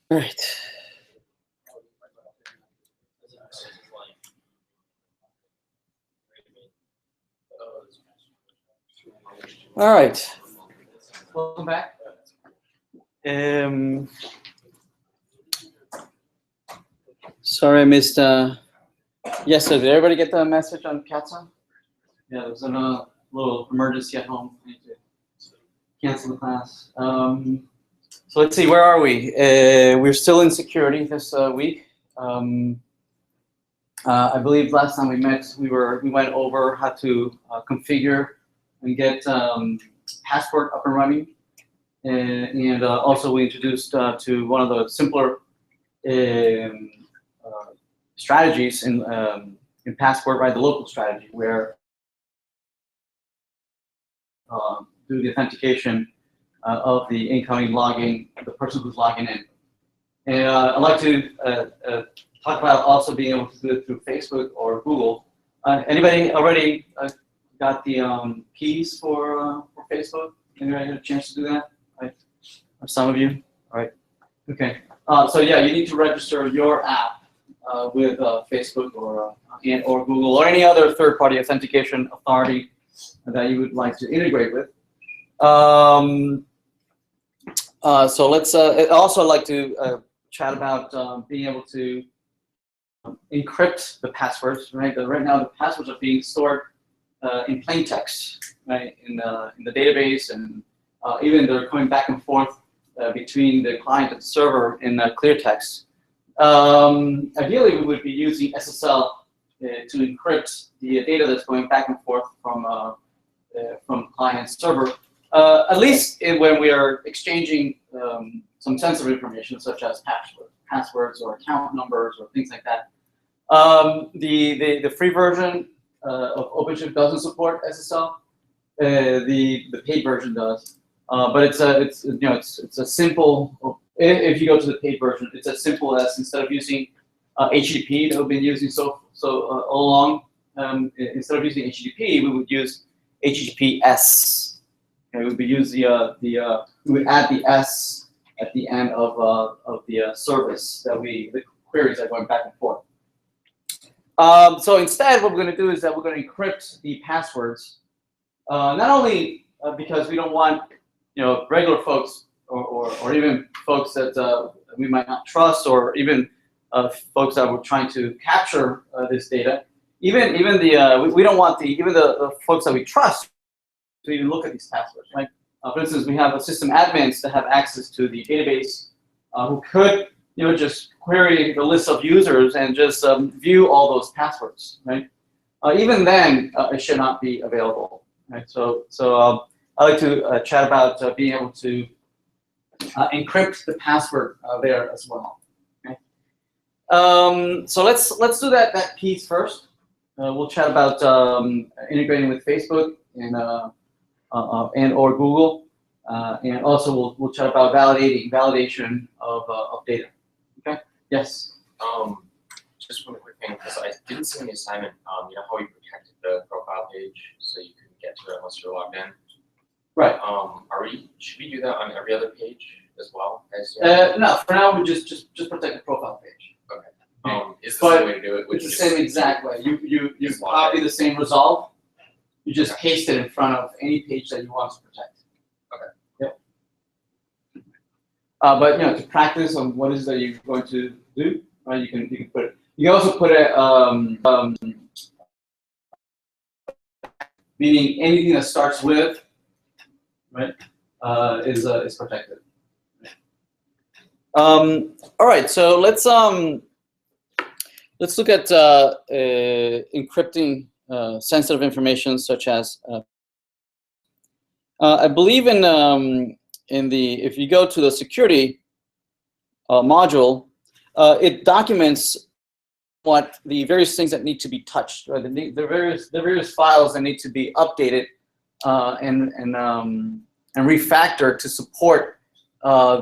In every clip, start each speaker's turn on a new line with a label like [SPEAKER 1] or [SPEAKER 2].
[SPEAKER 1] All right. All right. Welcome back. Sorry I missed. Yes, so did everybody get the message on CATSA? Yeah, there was a little emergency at home. I need to cancel the class. So let's see, where are we? We're still in security this week. I believe last time we met, we went over how to configure and get Passport up and running, and also we introduced to one of the simpler strategies in Passport, right? The local strategy, where do the authentication of the incoming logging, the person who's logging in. And I'd like to talk about also being able to do it through Facebook or Google. Anybody already got the keys for Facebook? Anybody had a chance to do that? Right. Or some of you? All right. Okay. So yeah, you need to register your app with Facebook or Google or any other third-party authentication authority that you would like to integrate with. So let's also like to chat about being able to encrypt the passwords. Right. Right now, the passwords are being stored in plain text, right, in the database, and even they're coming back and forth between the client and the server in clear text. Ideally, we would be using SSL to encrypt the data that's going back and forth from client server. At least when we are exchanging some sensitive information, such as passwords or account numbers or things like that. The free version of OpenShift doesn't support SSL. The paid version does, but it's a simple. If you go to the paid version, it's as simple as, instead of using HTTP that we've been using all along, instead of using HTTP, we would use HTTPS. Okay, we would use we would add the S at the end of the service that the queries are going back and forth. So instead, what we're going to do is that we're going to encrypt the passwords, not only because we don't want regular folks or even folks that we might not trust, or even folks that we're trying to capture this data. Even we don't want even the folks that we trust to even look at these passwords, right? For instance, we have system admins that have access to the database who could just query the list of users and just view all those passwords, right? Even then, it should not be available, right? So I like to chat about being able to encrypt the password there as well. Okay. So let's do that piece first. We'll chat about integrating with Facebook and or Google, and also we'll chat about validation of data. Okay. Yes.
[SPEAKER 2] Just one quick thing, because I didn't see in the assignment. You know how we protected the profile page so you couldn't get to it unless you're logged in.
[SPEAKER 1] Right.
[SPEAKER 2] Should we do that on every other page as well?
[SPEAKER 1] No, for now we just protect the profile page.
[SPEAKER 2] Okay. Is the same way to do it?
[SPEAKER 1] It's the same exact way. You copy the same resolve. You just paste it in front of any page that you want to protect.
[SPEAKER 2] Okay.
[SPEAKER 1] Yep. But to practice on what is that you're going to do, right? You can put it. You can also put it meaning anything that starts with, right, is protected. All right, so let's look at encrypting sensitive information, such as I believe if you go to the security module, it documents what the various things that need to be touched, right? The various files that need to be updated and refactored to support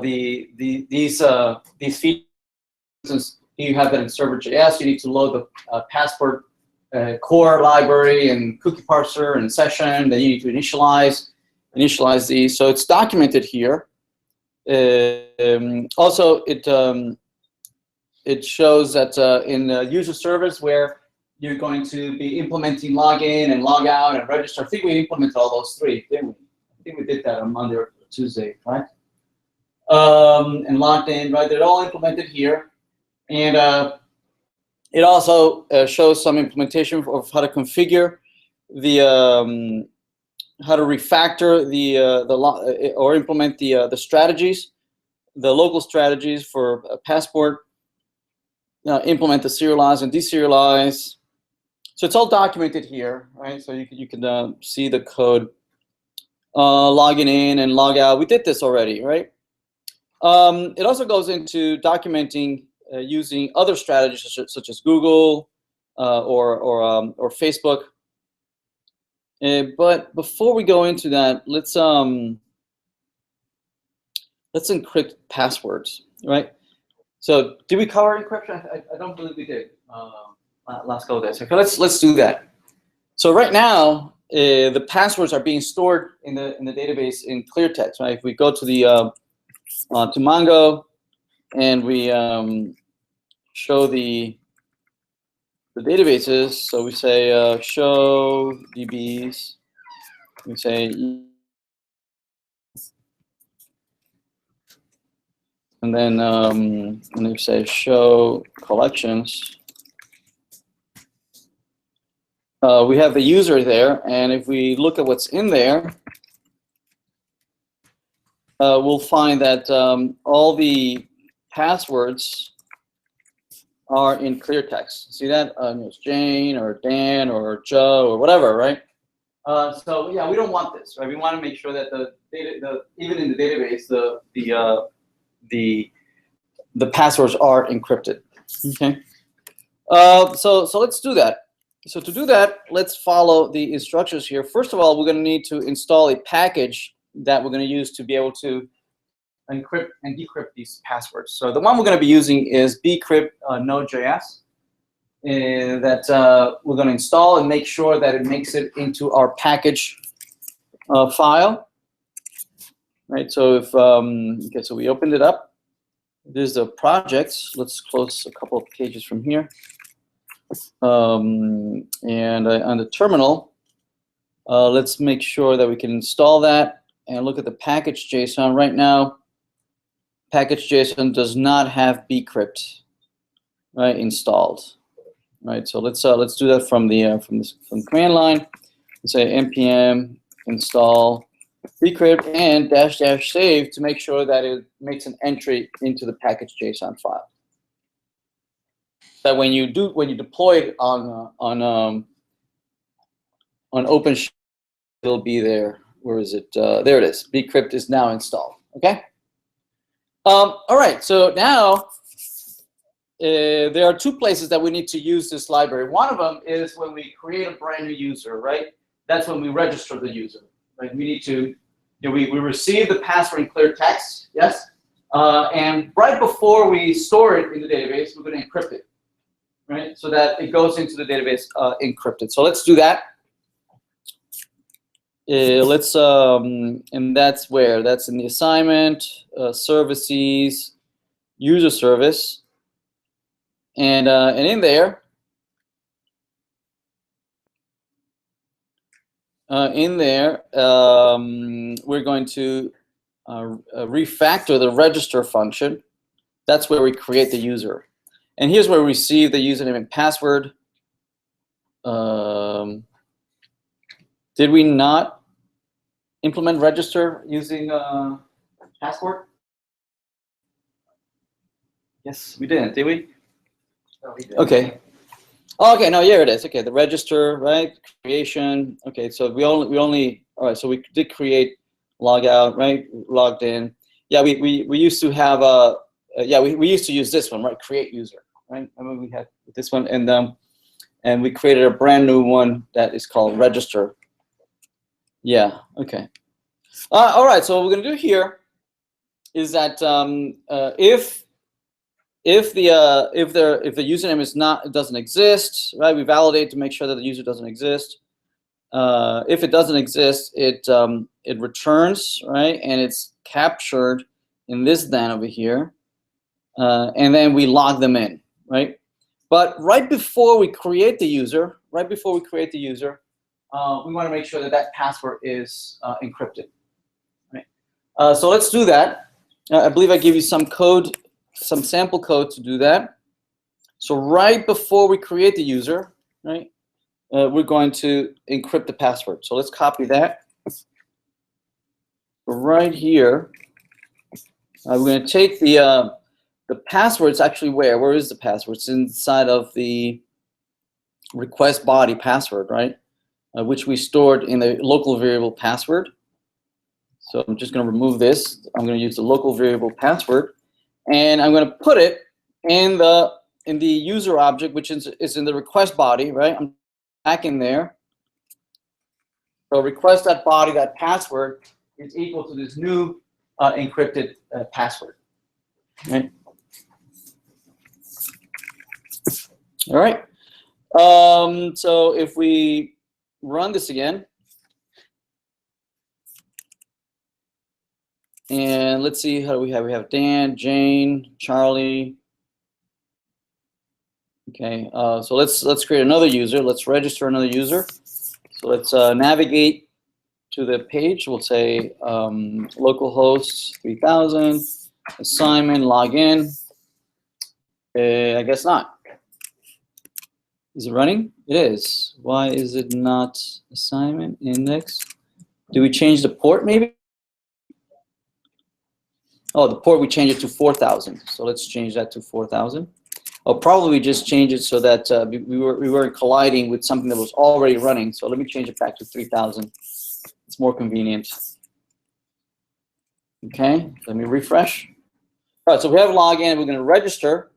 [SPEAKER 1] these features. You have that in server.js. You need to load the Passport core library and cookie parser and session. Then you need to initialize these. So it's documented here. Also, it shows that in the user service where you're going to be implementing login and log out and register. I think we implemented all those three, didn't we? I think we did that on Monday or Tuesday, right? And logged in, right? They're all implemented here. And it also shows some implementation of how to configure the, how to refactor or implement the strategies, the local strategies for Passport, implement the serialize and deserialize. So it's all documented here, right? So you can see the code, logging in and log out. We did this already, right? It also goes into documenting using other strategies such as Google or Facebook. But before we go into that, let's encrypt passwords, right? So did we cover encryption? I don't believe we did last couple days. Okay, let's do that. So right now, the passwords are being stored in the database in clear text, right? If we go to the to Mongo and we show the databases, so we say show DBs. We say, and then we say show collections. We have the user there, and if we look at what's in there, we'll find that all the passwords are in clear text. See that? It's Jane or Dan or Joe or whatever, right? So yeah, we don't want this, right? We want to make sure that even in the database, the passwords are encrypted. Okay. So let's do that. So to do that, let's follow the instructions here. First of all, we're going to need to install a package that we're going to use to be able to encrypt and decrypt these passwords. So the one we're going to be using is bcrypt Node.js that we're going to install and make sure that it makes it into our package file. Right. So if okay, so we opened it up. There's the projects. Let's close a couple of pages from here. And on the terminal, let's make sure that we can install that and look at the package JSON. Right now, package JSON does not have bcrypt, right, installed. Right. So let's do that from the command line. Let's say npm install bcrypt and -- save to make sure that it makes an entry into the package JSON file. That when you deploy it on OpenShift, it'll be there. Where is it? There it is. Bcrypt is now installed. Okay. All right. So now there are two places that we need to use this library. One of them is when we create a brand new user, right? That's when we register the user. Right? We need to, we receive the password in clear text, yes? And right before we store it in the database, we're going to encrypt it, right? So that it goes into the database encrypted. So let's do that. And that's where? That's in the assignment, services, user service. And in there, we're going to refactor the register function. That's where we create the user. And here's where we receive the username and password. Did we not implement register using Passport? Yes, we didn't, did we?
[SPEAKER 2] No, we did.
[SPEAKER 1] Okay. Oh, okay, no, here it is. Okay, the register, right? Creation. Okay, so we only all right, so we did create logout, right? Logged in. Yeah, we used to have we used to use this one, right? Create user, right? I mean, we had this one, and we created a brand new one that is called register. Yeah, okay. All right, so what we're gonna do here is that if if the username doesn't exist, right? We validate to make sure that the user doesn't exist. If it doesn't exist, it returns, right? And it's captured in this then over here, and then we log them in, right? But right before we create the user, we want to make sure that that password is encrypted, right? So let's do that. I believe I give you some code, some sample code to do that. So right before we create the user, right, we're going to encrypt the password. So let's copy that. Right here, we're going to take the password. It's actually where? Where is the password? It's inside of the request body password, right? Which we stored in the local variable password. So I'm just going to remove this. I'm going to use the local variable password, and I'm going to put it in the user object, which is in the request body, right? I'm back in there. So request.body.password is equal to this new encrypted password, right? All right. So if we run this again, and let's see, how do we have? We have Dan, Jane, Charlie. Okay. So let's create another user. Let's register another user. So let's navigate to the page. We'll say localhost 3000 assignment login. I guess not. Is it running? It is. Why is it not assignment index? Do we change the port maybe? Oh, the port, we changed it to 4000. So let's change that to 4000. I'll probably just change it so that we weren't colliding with something that was already running. So let me change it back to 3000. It's more convenient. Okay, let me refresh. All right, so we have login. We're going to register,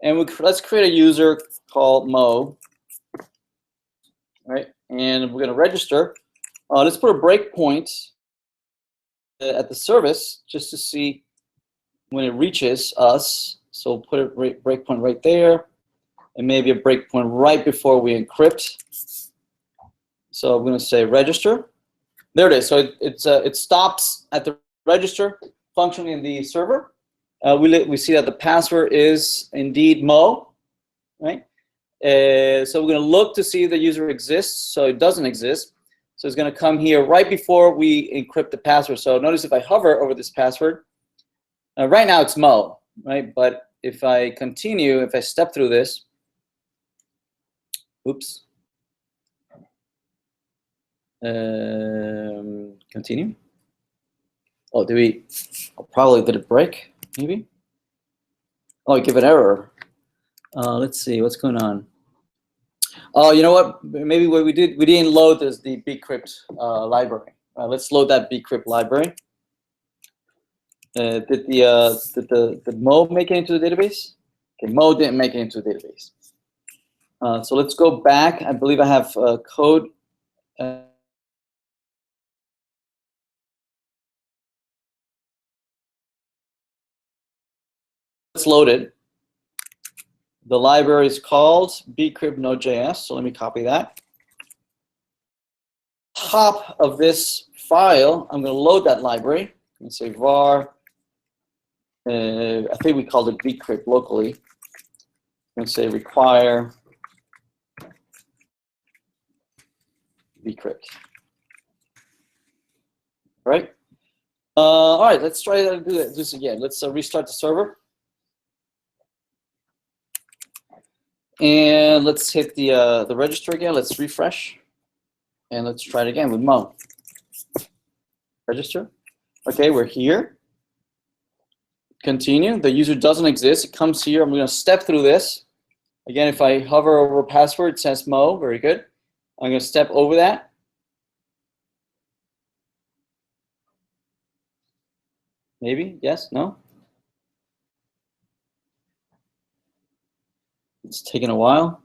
[SPEAKER 1] and let's create a user called Mo. Right, and we're going to register. Let's put a breakpoint at the service just to see when it reaches us. So put a breakpoint right there, and maybe a breakpoint right before we encrypt. So I'm going to say register. There it is. So it stops at the register function in the server. We see that the password is indeed Mo, right? So we're going to look to see if the user exists. So it doesn't exist. So it's going to come here right before we encrypt the password. So notice if I hover over this password, right now it's Mo, right? But if I continue, if I step through this, oops. Continue. Oh, probably did it break, maybe? Oh, give an error. Let's see, what's going on? Oh, you know what? Maybe what we didn't load is the bcrypt library. Let's load that bcrypt library. Did the Mo make it into the database? Okay, Mo didn't make it into the database. So let's go back. I believe I have code. Let's load it. The library is called bcrypt node.js. So let me copy that. Top of this file, I'm going to load that library. I'm going to say var. I think we called it bcrypt locally. I'm going to say require bcrypt. Right? All right, let's try to do this again. Let's restart the server. And let's hit the register again. Let's refresh. And let's try it again with Mo. Register. Okay, we're here. Continue. The user doesn't exist. It comes here. I'm going to step through this. Again, if I hover over password, it says Mo. Very good. I'm going to step over that. Maybe? Yes? No? It's taking a while.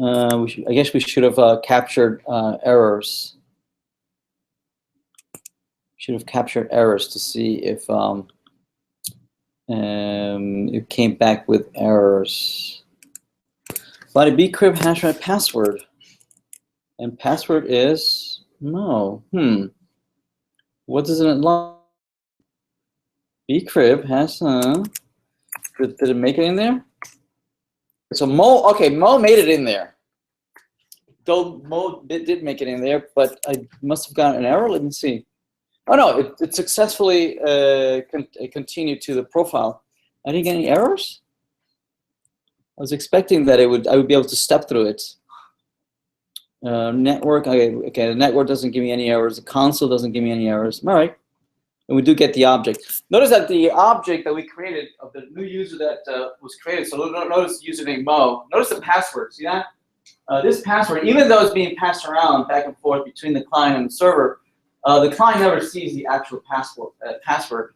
[SPEAKER 1] I guess we should have captured errors. Should have captured errors to see if It came back with errors. But a bcrypt hash my password. And password is no. What does it like? Bcrypt has did it make it in there? So Mo, okay, Mo made it in there. Though Mo did make it in there, but I must have gotten an error. Let me see. Oh no, it successfully continued to the profile. I didn't get any errors. I was expecting that I would be able to step through it. Network, okay, the network doesn't give me any errors. The console doesn't give me any errors. All right, and we do get the object. Notice that the object that we created of the new user that was created. So notice username Mo. Notice the password. See that? This password, even though it's being passed around back and forth between the client and the server, the client never sees the actual password,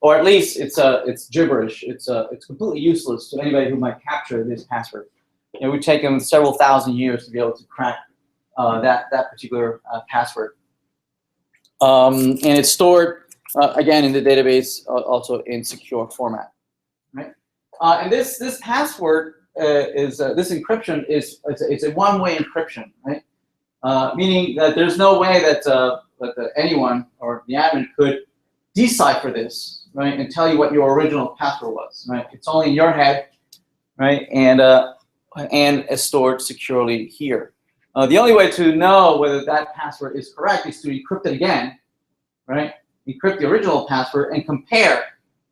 [SPEAKER 1] or at least it's gibberish. It's completely useless to anybody who might capture this password. It would take them several thousand years to be able to crack that particular password. And it's stored again in the database, also in secure format, right? And this password this encryption it's a one-way encryption, right? Meaning that there's no way that anyone or the admin could decipher this, right, and tell you what your original password was, right? It's only in your head, right, and it's stored securely here. The only way to know whether that password is correct is to encrypt it again, right? Encrypt the original password and compare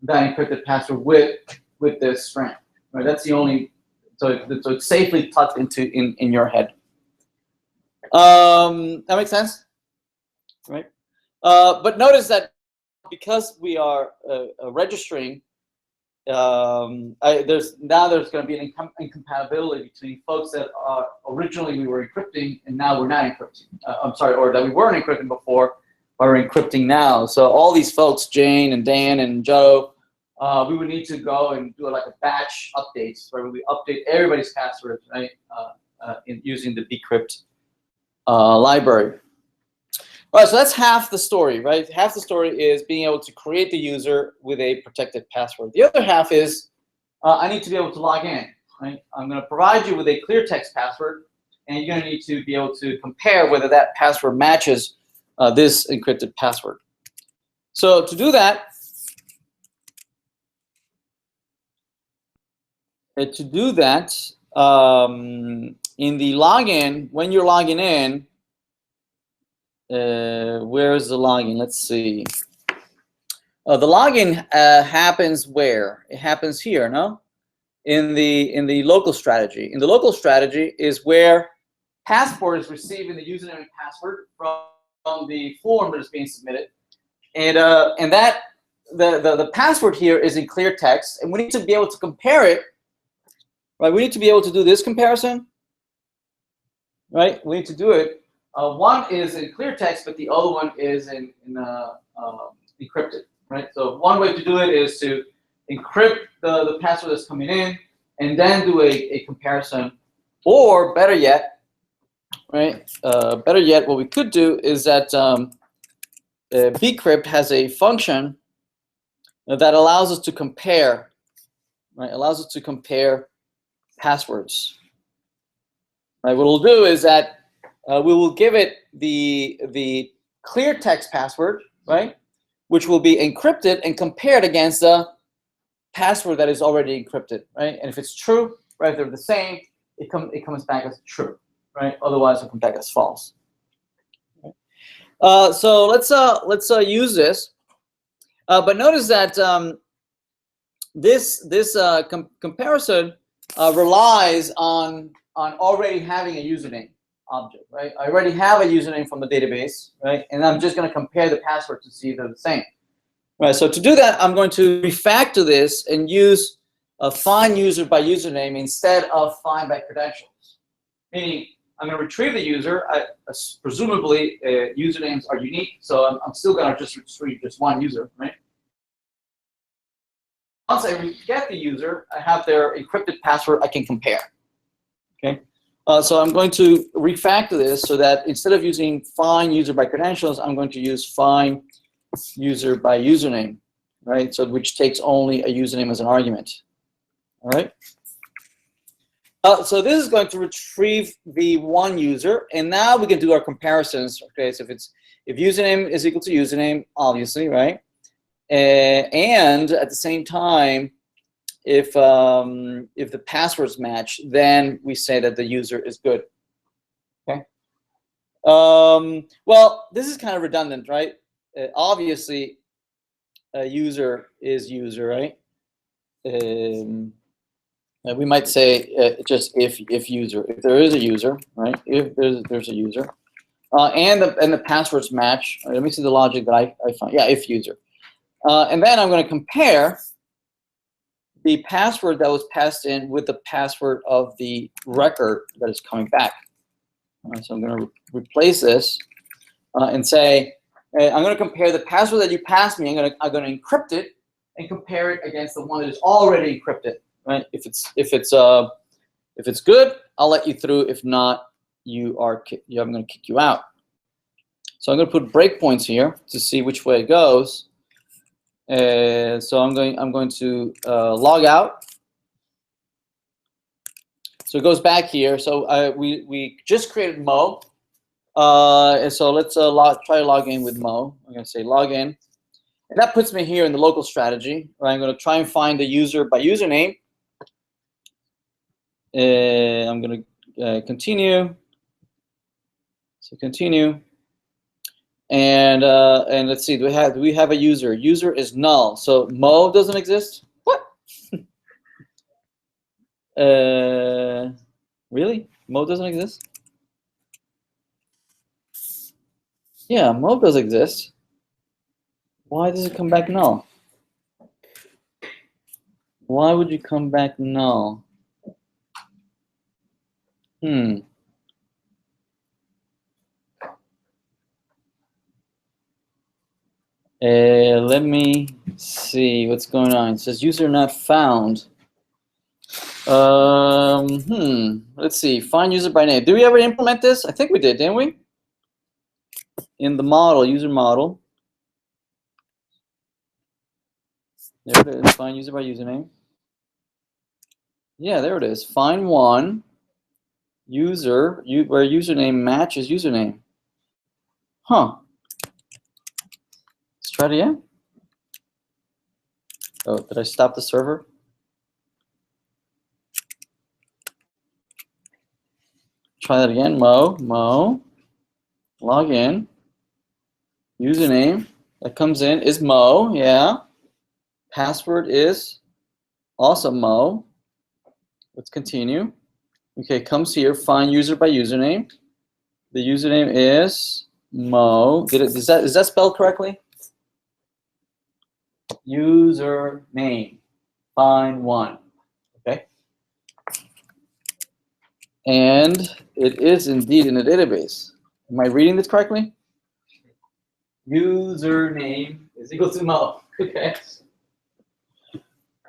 [SPEAKER 1] that encrypted password with this string, right? That's the only, so it's safely tucked in your head. That makes sense, right? But notice that because we are registering, there's going to be an incompatibility between folks that originally we were encrypting and now we're not encrypting. I'm sorry, or that we weren't encrypting before, but we're encrypting now. So all these folks, Jane and Dan and Joe, we would need to go and do like a batch updates where we update everybody's passwords, right, using the bcrypt library. All right, so that's half the story, right? Half the story is being able to create the user with a protected password. The other half is I need to be able to log in, right? I'm going to provide you with a clear text password, and you're going to need to be able to compare whether that password matches this encrypted password. So to do that, in the login, when you're logging in, where is the login? Let's see. The login happens where? It happens here, no? In the local strategy. In the local strategy is where Passport is receiving the username and password from the form that is being submitted, and that the password here is in clear text, and we need to be able to compare it. Right? We need to be able to do this comparison. Right? We need to do it. One is in clear text, but the other one is in encrypted, right? So one way to do it is to encrypt the password that's coming in, and then do a comparison. Or better yet, right? Better yet, what we could do is that bcrypt has a function that allows us to compare, right? Allows us to compare passwords. Right? What we'll do is that we will give it the clear text password, right, which will be encrypted and compared against the password that is already encrypted, right? And if it's true, right, if they're the same, it comes back as true, right? Otherwise, it'll come back as false. So let's use this. But notice that this comparison relies on already having a username object, right? I already have a username from the database, right? And I'm just going to compare the password to see if they're the same. Right, so to do that, I'm going to refactor this and use a find user by username instead of find by credentials. Meaning, I'm going to retrieve the user. Presumably, usernames are unique, so I'm still going to just retrieve just one user, right? Once I get the user, I have their encrypted password I can compare. Okay. So I'm going to refactor this so that instead of using find user by credentials, I'm going to use find user by username. right? So which takes only a username as an argument. All right. So this is going to retrieve the one user, and now we can do our comparisons. Okay, so if username is equal to username, obviously, right? And at the same time, if the passwords match, then we say that the user is good. Okay. Well, this is kind of redundant, right? Obviously, a user is user, right? We might say just if user, if there is a user, right? If there's a user, and the passwords match. Let me see the logic that I find. Yeah, if user, and then I'm going to compare the password that was passed in with the password of the record that is coming back. So I'm going to replace this and say I'm going to compare the password that you passed me. I'm going to encrypt it and compare it against the one that is already encrypted. Right? If it's good, I'll let you through. If not, I'm going to kick you out. So I'm going to put breakpoints here to see which way it goes. So I'm going to log out. So it goes back here. So we just created Mo. So let's try to log in with Mo. I'm going to say log in, and that puts me here in the local strategy. Right? I'm going to try and find the user by username. I'm going to continue. So continue, and let's see. Do we have a user? User is null. So Mo doesn't exist. What? Really? Mo doesn't exist? Yeah, Mo does exist. Why does it come back null? Why would you come back null? Let me see what's going on. It says user not found. Let's see. Find user by name. Did we ever implement this? I think we did, didn't we? In the model, user model. There it is. Find user by username. Yeah, there it is. Find one user where username matches username. Huh. Let's try it again. Oh, did I stop the server? Try that again. Mo. Log in. Username that comes in is Mo. Yeah. Password is also Mo. Let's continue. Okay, comes here. Find user by username. The username is Mo. Is that spelled correctly? Username. Find one. Okay. And it is indeed in the database. Am I reading this correctly? Username is equal to Mo. Okay.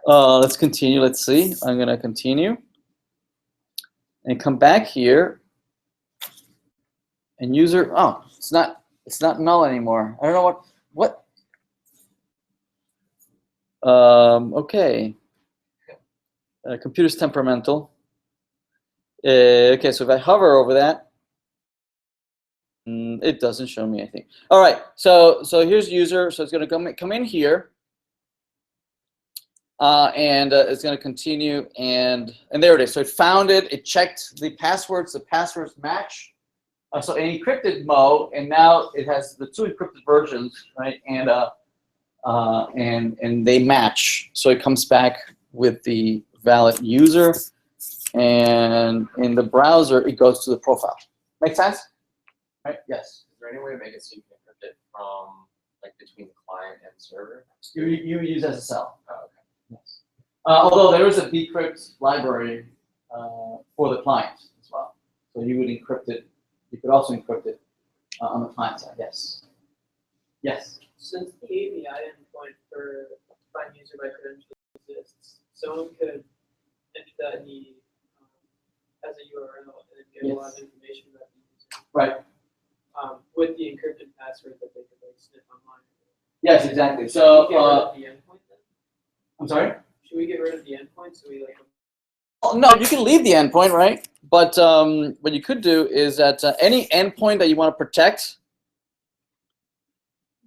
[SPEAKER 1] Let's continue. Let's see. I'm gonna continue and come back here. And user. Oh, it's not null anymore. I don't know what. Okay. Computer's temperamental. Okay, so if I hover over that, it doesn't show me anything. All right, so here's user. So it's going to come in here, and it's going to continue, and there it is. So it found it. It checked the passwords. The passwords match. So it encrypted Mo, and now it has the two encrypted versions, right? And they match. So it comes back with the valid user. And in the browser, it goes to the profile. Make sense? Right? Yes.
[SPEAKER 2] Is there any way to make it so you can encrypt it from like between the client and server?
[SPEAKER 1] You use SSL.
[SPEAKER 2] Oh, okay.
[SPEAKER 1] Yes. Although there is a decrypt library for the client as well, so you would encrypt it. You could also encrypt it on the client side. Yes. Yes.
[SPEAKER 3] Since the API endpoint for find user by credentials exists, someone could enter that in the as a URL and then get a lot of information about the user.
[SPEAKER 1] Right.
[SPEAKER 3] With the encrypted password that they could like snip online.
[SPEAKER 1] Yes, exactly. So
[SPEAKER 3] the endpoint.
[SPEAKER 1] I'm sorry?
[SPEAKER 3] Should we get rid of the endpoint so we like?
[SPEAKER 1] Oh, no, you can leave the endpoint, right? But what you could do is that any endpoint that you want to protect,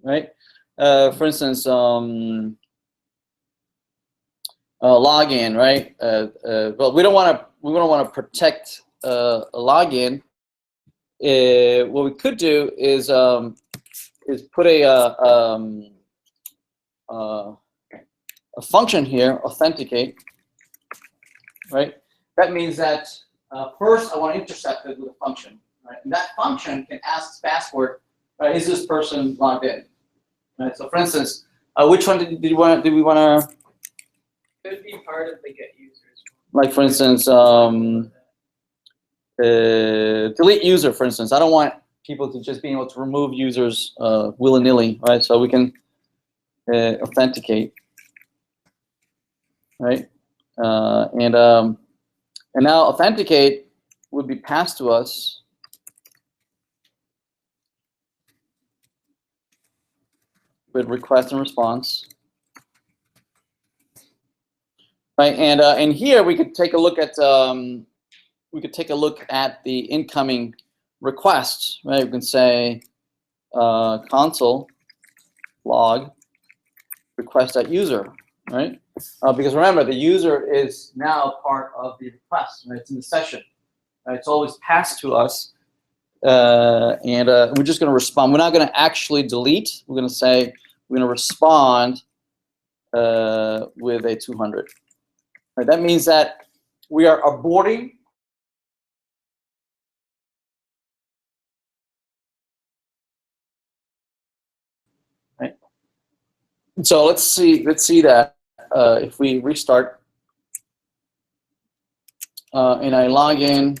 [SPEAKER 1] right? For instance, login, right? Well, we don't want to protect a login. What we could do is put a function here, authenticate, right? That means that first I want to intercept it with a function, right? And that function can ask password, right? Is this person logged in? Right. So, for instance, which one did we want to?
[SPEAKER 3] Could be part of the get users.
[SPEAKER 1] Like, for instance, delete user. For instance, I don't want people to just be able to remove users willy-nilly, right? So we can authenticate, right? And now authenticate would be passed to us with request and response, right? And here we could take a look at the incoming requests, right? We can say console log request.user, right? Because remember, the user is now part of the request, right? It's in the session, right? It's always passed to us, and we're just going to respond. We're not going to actually delete. We're going to say we're going to respond with a 200. Right? That means that we are aborting So let's see that if we restart and I log in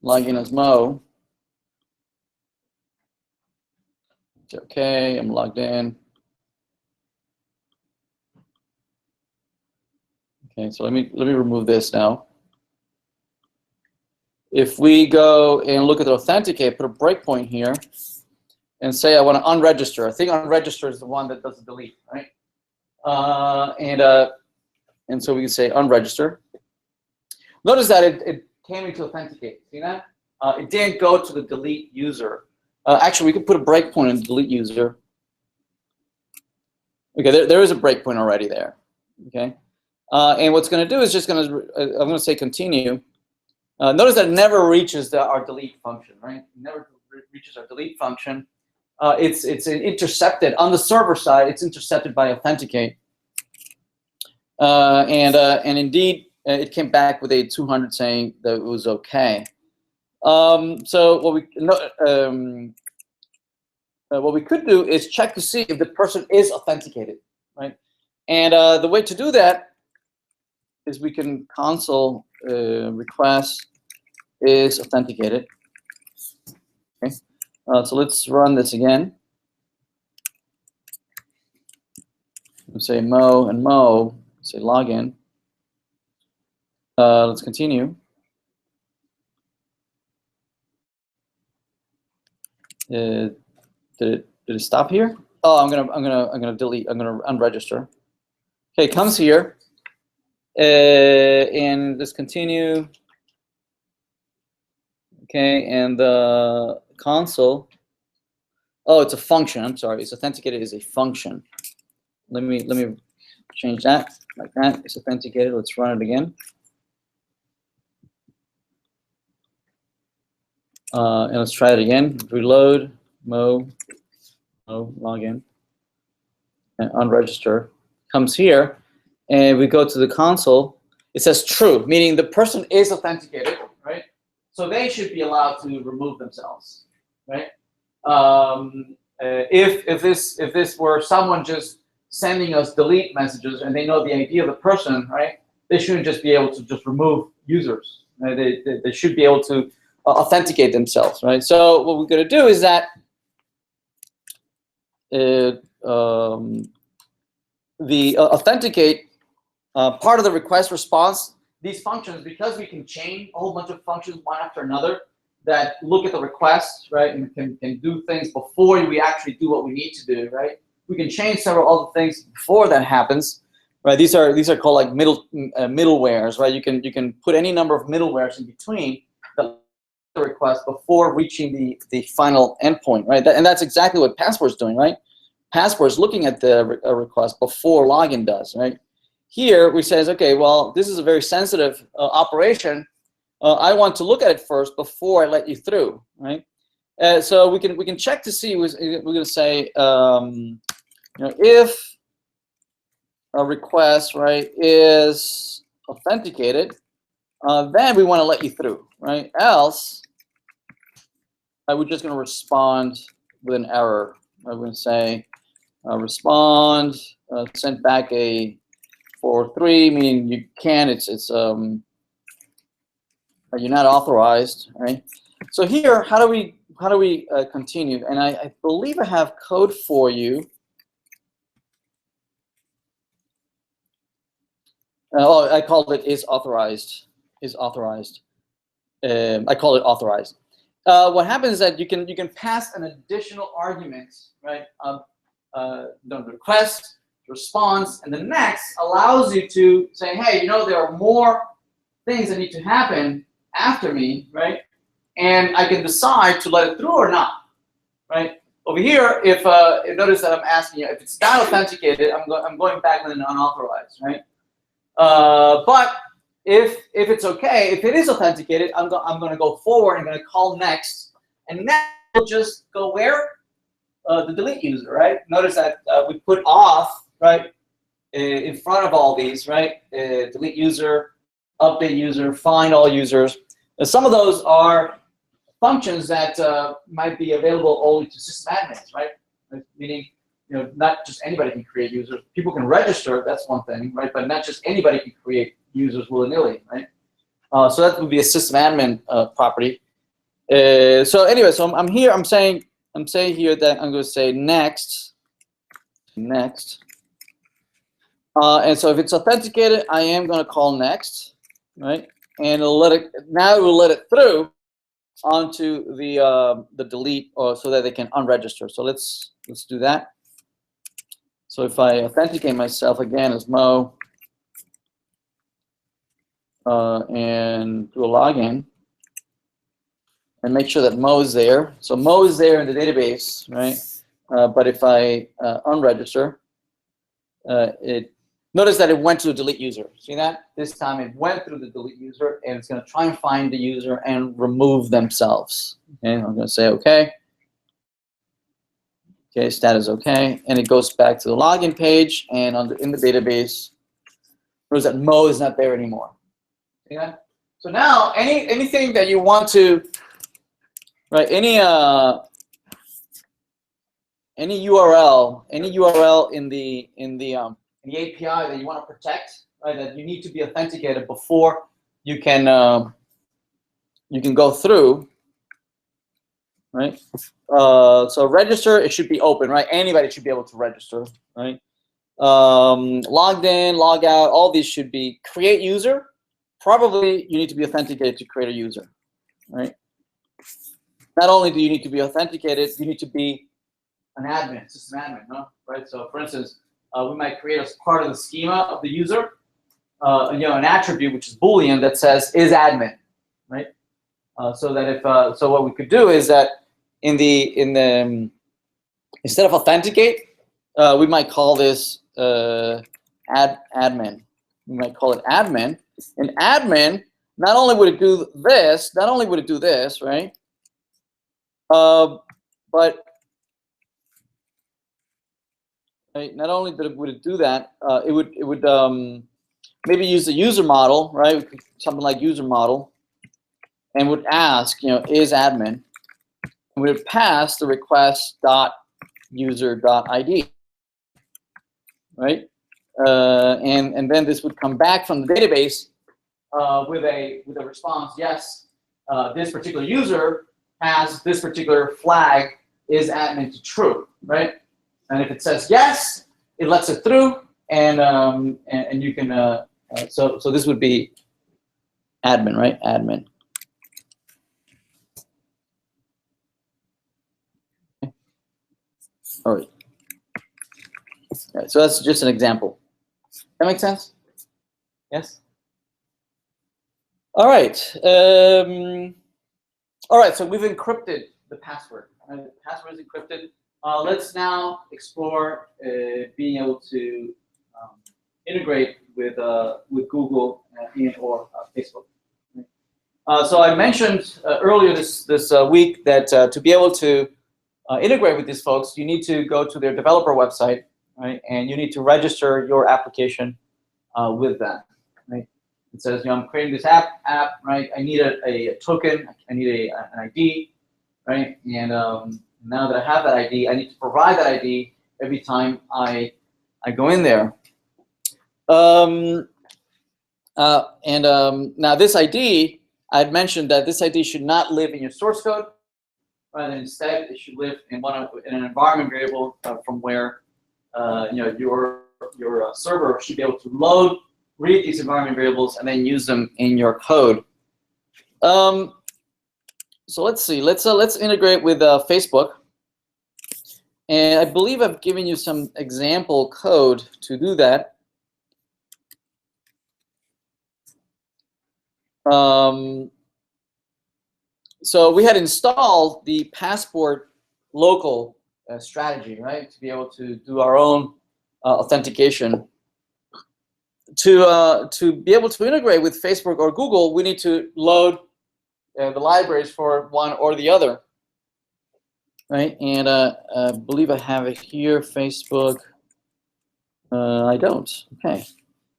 [SPEAKER 1] as Mo. It's okay, I'm logged in. Okay, so let me remove this now. If we go and look at the authenticate, put a breakpoint here, and say I want to unregister. I think unregister is the one that does the delete, right? And so we can say unregister. Notice that it came into authenticate. See that? It didn't go to the delete user. Actually, we could put a breakpoint in the delete user. Okay, there is a breakpoint already there. Okay, and what's going to do is just going to I'm going to say continue. Notice that it never reaches our delete function, right? It never reaches our delete function. It's intercepted on the server side. It's intercepted by authenticate, and indeed it came back with a 200 saying that it was okay. So what we could do is check to see if the person is authenticated, right? And the way to do that is we can console request is authenticated. Okay. So let's run this again. We'll say Mo and Mo. Say login. Let's continue. Did it stop here? Oh, I'm gonna delete. I'm gonna unregister. Okay, comes here, and let's continue. Okay, and the console. Oh, it's a function. I'm sorry. It's authenticated is a function. Let me change that like that. It's authenticated. Let's run it again. And let's try it again. Reload. Mo login. And unregister. Comes here, and we go to the console. It says true, meaning the person is authenticated, right? So they should be allowed to remove themselves, right? If this were someone just sending us delete messages and they know the ID of the person, right? They shouldn't just be able to just remove users. Right? They should be able to authenticate themselves, right? So what we're going to do is that the authenticate part of the request response, these functions, because we can chain a whole bunch of functions one after another that look at the request, right, and can do things before we actually do what we need to do, right? We can change several other things before that happens, right? These are called like middlewares, right? You can put any number of middlewares in between the request before reaching the final endpoint, right? And that's exactly what Passport's doing, right? Passport's looking at the request before login does, right? Here we says, okay, well, this is a very sensitive operation. I want to look at it first before I let you through, right? So we can check to see. We're going to say, if a request, right, is authenticated, then we want to let you through, right? Else, we're just going to respond with an error. We're going to say respond, send back a 403, meaning you can't. You're not authorized, right? So here, how do we continue? And I believe I have code for you. Oh, I called it is authorized. Is authorized. I call it authorized. What happens is that you can pass an additional argument, right? The request, response, and the next allows you to say, hey, there are more things that need to happen after me, right? And I can decide to let it through or not, right? Over here, if notice that I'm asking you if it's not authenticated, I'm going back with an unauthorized, right? But if it's okay, if it is authenticated, I'm going to go forward. I'm going to call next, and next we'll just go where the delete user, right? Notice that we put off right in front of all these, right? Delete user, update user, find all users. Now, some of those are functions that might be available only to system admins, right? Meaning, not just anybody can create users. People can register, that's one thing, right? But not just anybody can create users willy-nilly, right? So that would be a system admin property. So anyway, so I'm here. I'm saying here that I'm going to say next. And so if it's authenticated, I am going to call next, right? And it'll let it through onto the delete, or so that they can unregister. So let's do that. So if I authenticate myself again as Mo and do a login and make sure that Mo is there. So Mo is there in the database, right? But if I unregister, notice that it went to the delete user. See that? This time it went through the delete user, and it's going to try and find the user and remove themselves. Okay, I'm going to say OK. Okay, status OK, and it goes back to the login page, and in the database, notice that Mo is not there anymore. See that? So now anything that you want to, right? Any URL in the API that you want to protect, right? That you need to be authenticated before you can go through, right? So register, it should be open, right? Anybody should be able to register, right? Logged in, log out, all these should be create user. Probably you need to be authenticated to create a user, right? Not only do you need to be authenticated, you need to be an admin, system admin, no? Right? So for instance, we might create as part of the schema of the user, an attribute which is Boolean that says is admin, right? So that if so, what we could do is that in the instead of authenticate, we might call this admin. We might call it admin. And admin, not only would it do this, right? But right, not only would it do that, it would maybe use the user model, right? Something like user model, and would ask, is admin, and we would pass the request dot user dot ID, right? And then this would come back from the database with a response. Yes, this particular user has this particular flag is admin to true, right? And if it says yes, it lets it through, and you can so this would be admin, right? Admin. All right. Right, so that's just an example. That make sense? Yes? All right. All right, so we've encrypted the password. Right? The password is encrypted. Let's now explore being able to integrate with Google and or Facebook. So I mentioned earlier this week that to be able to integrate with these folks, you need to go to their developer website, right? And you need to register your application with them, right? It says, you know, I'm creating this app, right? I need a token, I need an ID, right? And now that I have that ID, I need to provide that ID every time I go in there. Now this ID, I'd mentioned that this ID should not live in your source code, rather than instead it should live in an environment variable from where you know, your server should be able to read these environment variables and then use them in your code. So let's see. Let's integrate with Facebook, and I believe I've given you some example code to do that. So we had installed the Passport local strategy, right, to be able to do our own authentication. To be able to integrate with Facebook or Google, we need to load the libraries for one or the other, right? And I believe I have it here, Facebook. I don't. Okay.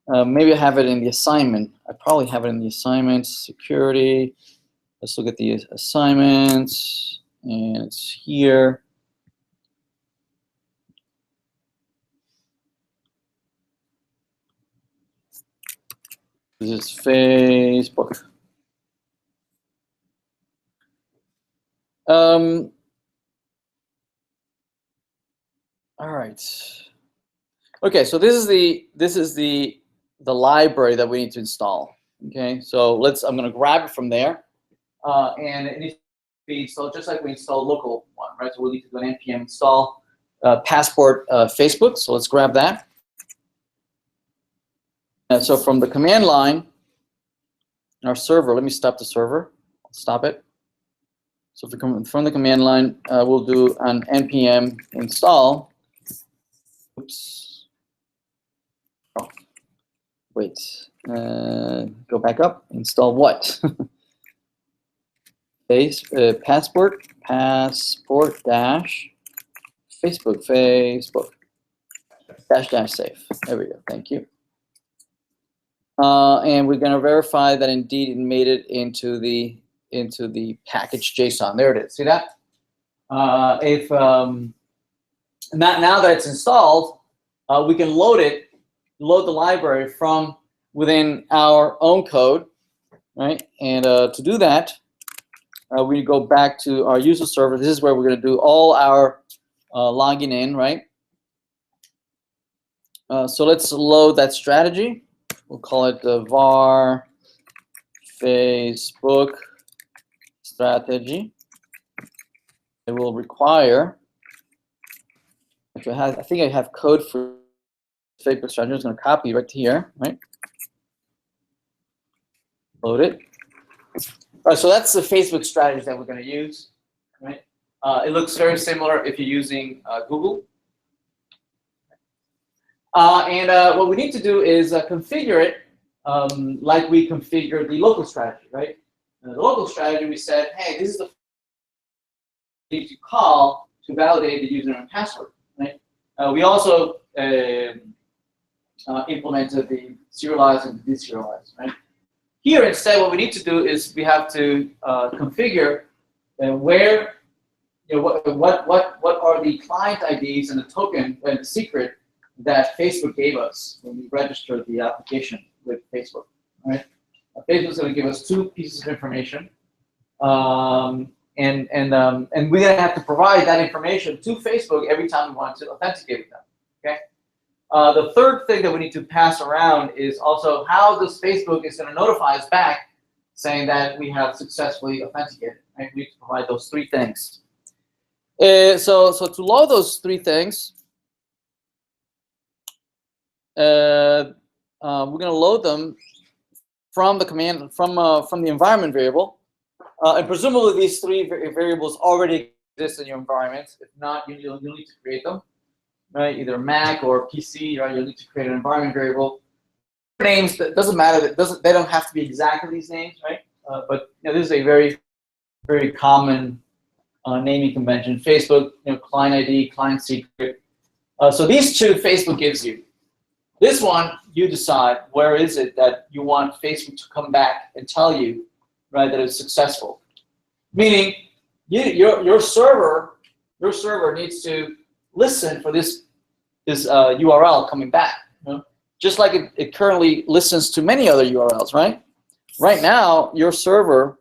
[SPEAKER 1] Maybe I have it in the assignment. I probably have it in the assignment. Security. Let's look at the assignments, and it's here. This is Facebook. All right. Okay, so this is the library that we need to install. Okay, so I'm going to grab it from there, and it needs to be installed just like we install local one, right? So we'll need to do an npm install Passport Facebook. So let's grab that. And so from the command line, our server. Let me stop the server. Stop it. So from the command line, we'll do an npm install. Oops. Oh, wait. Go back up. Install what? Passport dash Facebook dash safe. There we go. Thank you. And we're going to verify that indeed it made it into the package JSON. There it is. See that? Now that it's installed, we can load the library from within our own code, right? And to do that, we go back to our user server. This is where we're going to do all our logging in, right? So let's load that strategy. We'll call it the var Facebook strategy. It will require, actually I think I have code for Facebook strategy. I'm just going to copy right here, right? Load it. All right, so that's the Facebook strategy that we're going to use, right? It looks very similar if you're using Google. What we need to do is configure it like we configured the local strategy, right? In the local strategy, we said, hey, this is the you need to call to validate the username and password, right? We also implemented the serialize and deserialize, right? Here, instead, what we need to do is we have to configure where, you know, what are the client IDs and the token and the secret that Facebook gave us when we registered the application with Facebook, right? Facebook's going to give us 2 pieces of information, and we're going to have to provide that information to Facebook every time we want to authenticate with them. Okay. The third thing that we need to pass around is also how does Facebook is going to notify us back, saying that we have successfully authenticated. Right? We need to provide those 3 things. So to load those 3 things, we're going to load them from the command from the environment variable, and presumably these three variables already exist in your environment. If not, you'll need to create them, right? Either Mac or PC, right? You'll need to create an environment variable. Names, that doesn't matter. They don't have to be exactly these names, right? But this is a very, very common naming convention. Facebook, client ID, client secret. So these two Facebook gives you. This one, you decide where is it that you want Facebook to come back and tell you, right, that it's successful. Meaning, your server needs to listen for this URL coming back. Just like it currently listens to many other URLs, right? Right now, your server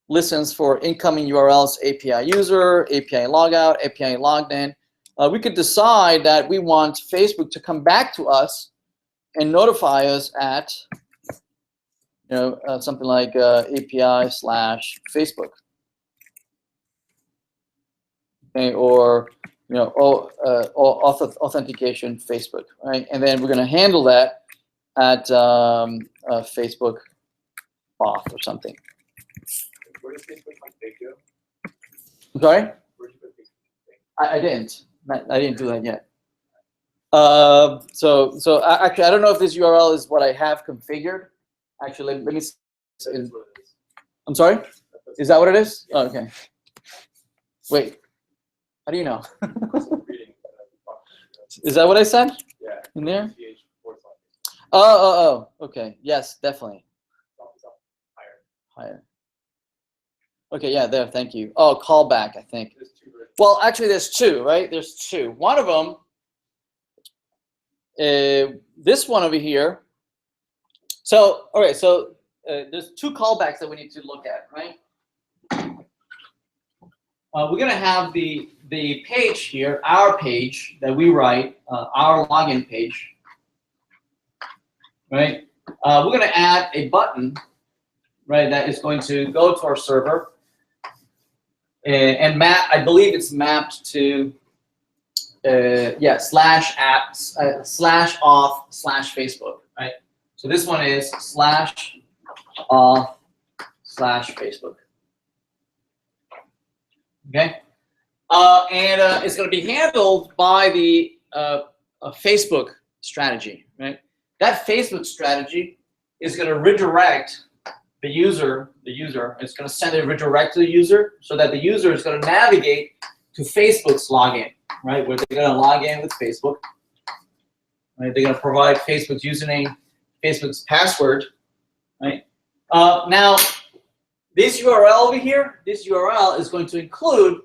[SPEAKER 1] listens for incoming URLs, API user, API logout, API logged in. We could decide that we want Facebook to come back to us and notify us at, something like API/Facebook, okay, or authentication Facebook, right? And then we're going to handle that at Facebook auth or something.
[SPEAKER 4] Where does Facebook config go?
[SPEAKER 1] I'm sorry?
[SPEAKER 4] Where do you put Facebook?
[SPEAKER 1] I didn't. I didn't do that yet. So actually, I don't know if this URL is what I have configured. Actually, let me see.
[SPEAKER 4] That's what it is.
[SPEAKER 1] I'm sorry? Is that what it is? Oh, okay. Wait. How do you know?
[SPEAKER 4] Reading,
[SPEAKER 1] Is that what I said
[SPEAKER 4] yeah.
[SPEAKER 1] in there?
[SPEAKER 4] CH4.
[SPEAKER 1] Oh. Okay. Yes, definitely.
[SPEAKER 4] Higher.
[SPEAKER 1] Higher. Okay, yeah, there, thank you. Oh, callback, I think.
[SPEAKER 4] There's two versions.
[SPEAKER 1] Well, actually, there's two, right? There's two. One of them, this one over here. So, all right, so there's two callbacks that we need to look at, right? We're going to have the page here, our page that we write, our login page, right? We're going to add a button, right, that is going to go to our server and map. I believe it's mapped to /apps/auth/Facebook, right? So this one is /auth/Facebook. Okay, and it's going to be handled by the Facebook strategy, right? That Facebook strategy is going to redirect the user. It's going to send a redirect to the user so that the user is going to navigate to Facebook's login, right? Where they're going to log in with Facebook. Right? They're going to provide Facebook's username, Facebook's password, right? Now, this URL over here, this URL is going to include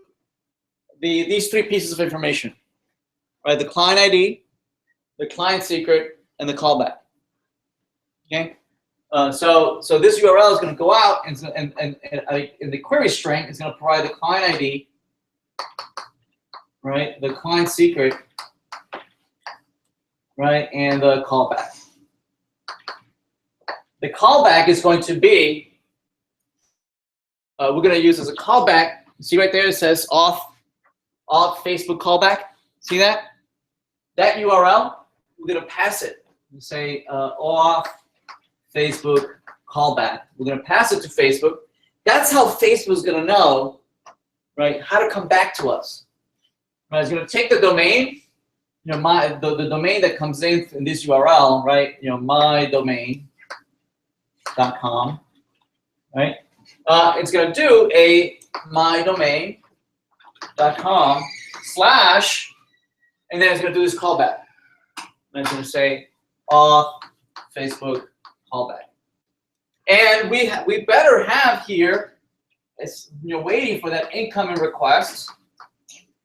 [SPEAKER 1] these three pieces of information, right? The client ID, the client secret, and the callback. Okay. So this URL is going to go out, and in the query string, it's going to provide the client ID, right? The client secret, right? And the callback. The callback is going to be we're going to use as a callback. See right there, it says auth Facebook callback. See that? That URL, we're going to pass it. We say auth Facebook callback. We're going to pass it to Facebook. That's how Facebook's going to know, right, how to come back to us. Right? It's going to take the domain, the domain that comes in this URL, right? mydomain.com, right? It's going to do a mydomain.com / and then it's going to do this callback. And it's going to say auth Facebook callback. And we better have here, it's waiting for that incoming request,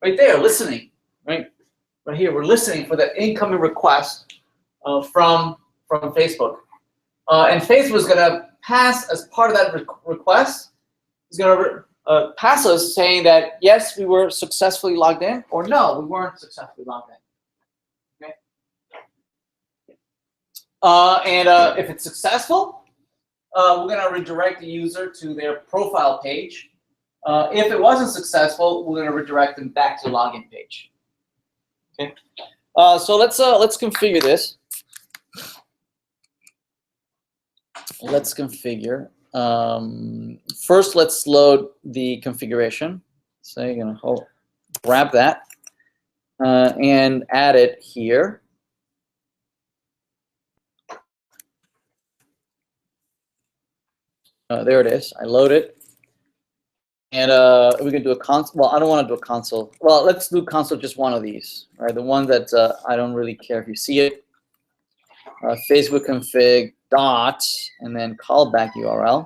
[SPEAKER 1] right there, listening, right here. We're listening for that incoming request from Facebook, and Facebook is going to pass as part of that request. It's going to pass us saying that yes, we were successfully logged in, or no, we weren't successfully logged in. And if it's successful, we're going to redirect the user to their profile page. If it wasn't successful, we're going to redirect them back to the login page. Okay. So let's configure this. Let's configure. First, let's load the configuration. So you're gonna grab that and add it here. There it is. I load it. And we can do a console. Well, I don't want to do a console. Well, let's do console just one of these, right? The one that I don't really care if you see it. Facebook config dot and then callback URL.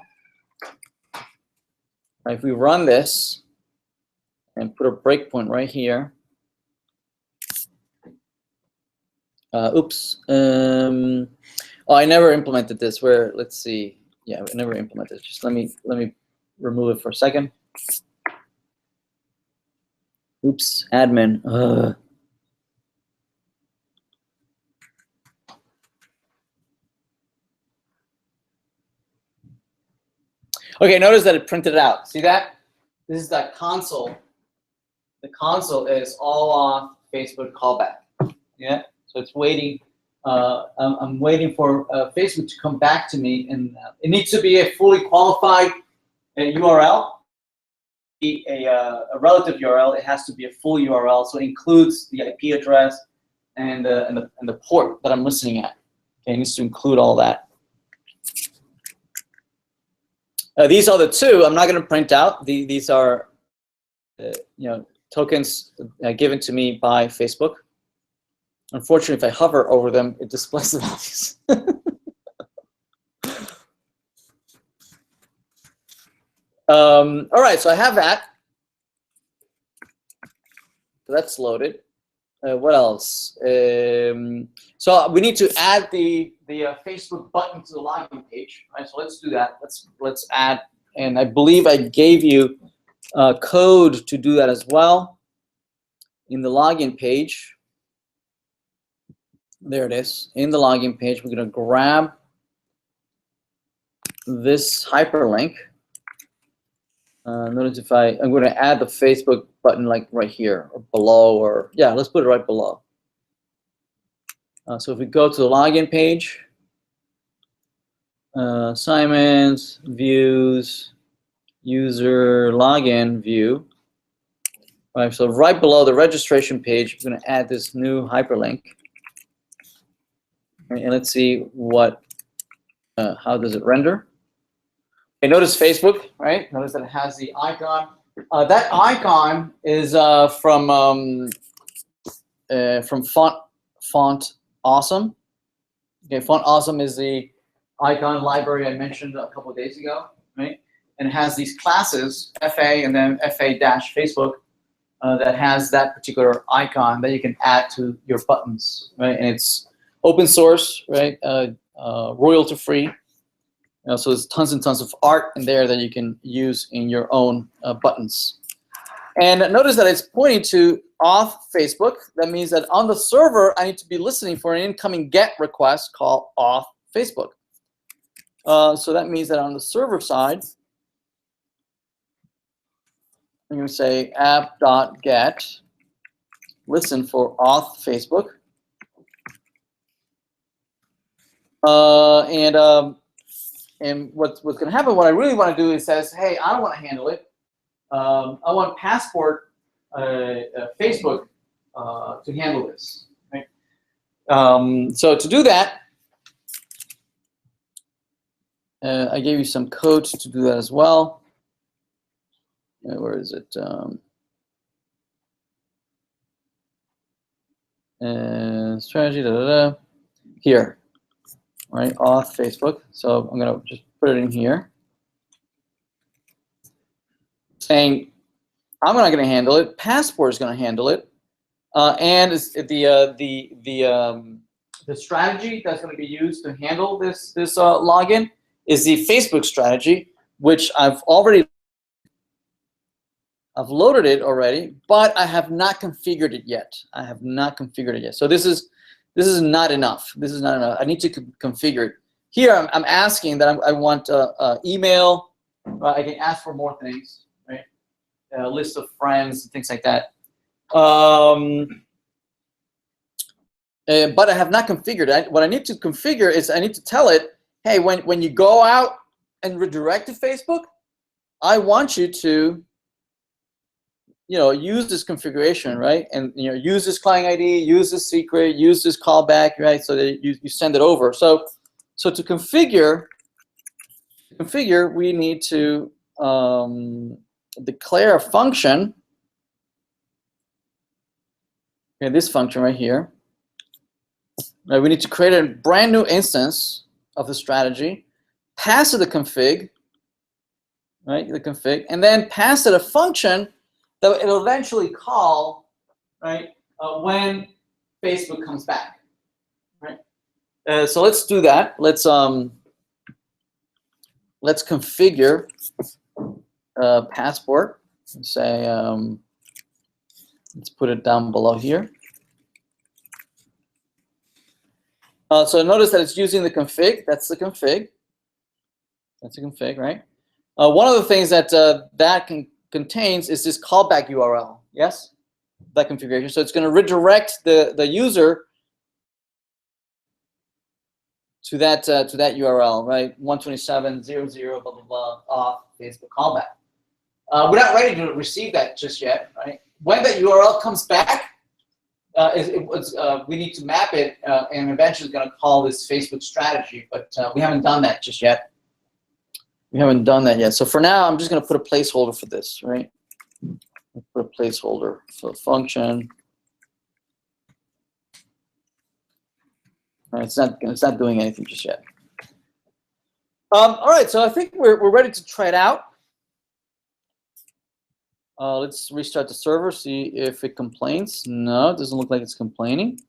[SPEAKER 1] Right, if we run this and put a breakpoint right here. Oops. Oh, I never implemented this. Where? Let's see. Yeah, I never implemented. Just let me remove it for a second. Oops, admin. Okay, notice that it printed it out. See that? This is that console. The console is all on Facebook callback. Yeah, so it's waiting. I'm waiting for Facebook to come back to me, and it needs to be a fully qualified URL. A relative URL, it has to be a full URL, so it includes the IP address and the port that I'm listening at. Okay, it needs to include all that. These are the two. I'm not going to print out. These are, tokens given to me by Facebook. Unfortunately, if I hover over them, it displays the values. All right, so I have that. So that's loaded. What else? So we need to add the Facebook button to the login page. Right, so let's do that. Let's add, and I believe I gave you code to do that as well in the login page. There it is. In the login page, we're going to grab this hyperlink. Notice if I'm going to add the Facebook button like right here or below, or yeah, let's put it right below. So if we go to the login page, assignments, views, user login view. All right, so right below the registration page, we're going to add this new hyperlink. Right, and let's see what, how does it render? Okay, notice Facebook, right? Notice that it has the icon. That icon is from Font Awesome. Okay, Font Awesome is the icon library I mentioned a couple of days ago, right? And it has these classes, FA and then FA-Facebook, that has that particular icon that you can add to your buttons, right? And it's open source, right? Royalty free. So there's tons and tons of art in there that you can use in your own buttons. And notice that it's pointing to auth Facebook. That means that on the server, I need to be listening for an incoming GET request called auth Facebook. So that means that on the server side, I'm going to say app.get, listen for auth Facebook. And what's going to happen, what I really want to do is says, hey, I don't want to handle it. I want Passport Facebook to handle this. Right? So to do that, I gave you some code to do that as well. Where is it? Strategy, here. Right, auth Facebook. So I'm going to just put it in here, saying I'm not going to handle it. Passport is going to handle it, and it's the strategy that's going to be used to handle this login is the Facebook strategy, which I've loaded it already, but I have not configured it yet. I have not configured it yet. So this is not enough. This is not enough. I need to configure it. Here, I'm asking that I want email. I can ask for more things, right? A list of friends and things like that. but I have not configured it. What I need to configure is I need to tell it, hey, when you go out and redirect to Facebook, I want you to, use this configuration, right? And use this client ID, use this secret, use this callback, right? So that you send it over. So to configure, we need to declare a function. Okay, this function right here. Right, we need to create a brand new instance of the strategy, pass it the config, right? The config, and then pass it a function that it'll eventually call, right? When Facebook comes back, right? So let's do that. Let's configure passport. Say let's put it down below here. So notice that it's using the config. That's the config. That's the config, right? One of the things that contains is this callback URL. Yes, that configuration. So it's going to redirect the user to that URL, right? 127.0.0 blah blah blah off Facebook callback. We're not ready to receive that just yet, right? When that URL comes back, we need to map it, and eventually it's going to call this Facebook strategy, but we haven't done that just yet. We haven't done that yet. So for now, I'm just going to put a placeholder for this, right? Put a placeholder. So function. All right, it's not doing anything just yet. All right, so I think we're ready to try it out. Let's restart the server, see if it complains. No, it doesn't look like it's complaining.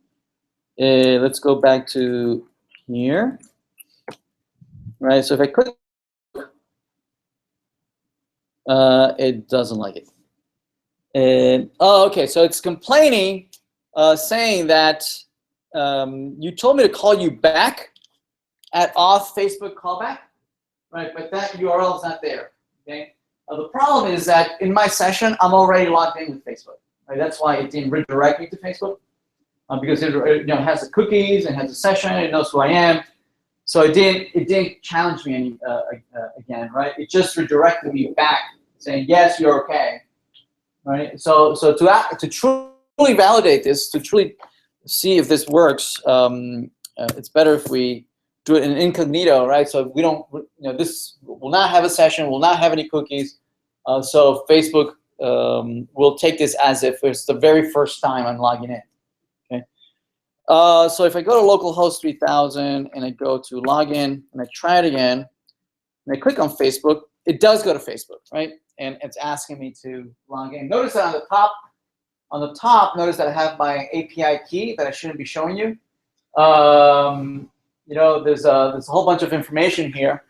[SPEAKER 1] Let's go back to here. Right, so if I click, it doesn't like it. Oh, okay, so it's complaining, saying that you told me to call you back at auth Facebook callback, right? But that URL is not there, okay? The problem is that in my session, I'm already logged in with Facebook. Right? That's why it didn't redirect me to Facebook, because it has the cookies and has a session. It knows who I am, so it didn't challenge me again, right? It just redirected me back, saying yes, you're okay, right? So to truly validate this, to truly see if this works, it's better if we do it in incognito, right? So we don't, this will not have a session, will not have any cookies. So Facebook will take this as if it's the very first time I'm logging in. Okay. So if I go to localhost 3000 and I go to login and I try it again and I click on Facebook, it does go to Facebook, right? And it's asking me to log in. Notice that on the top, notice that I have my API key that I shouldn't be showing you. There's a whole bunch of information here.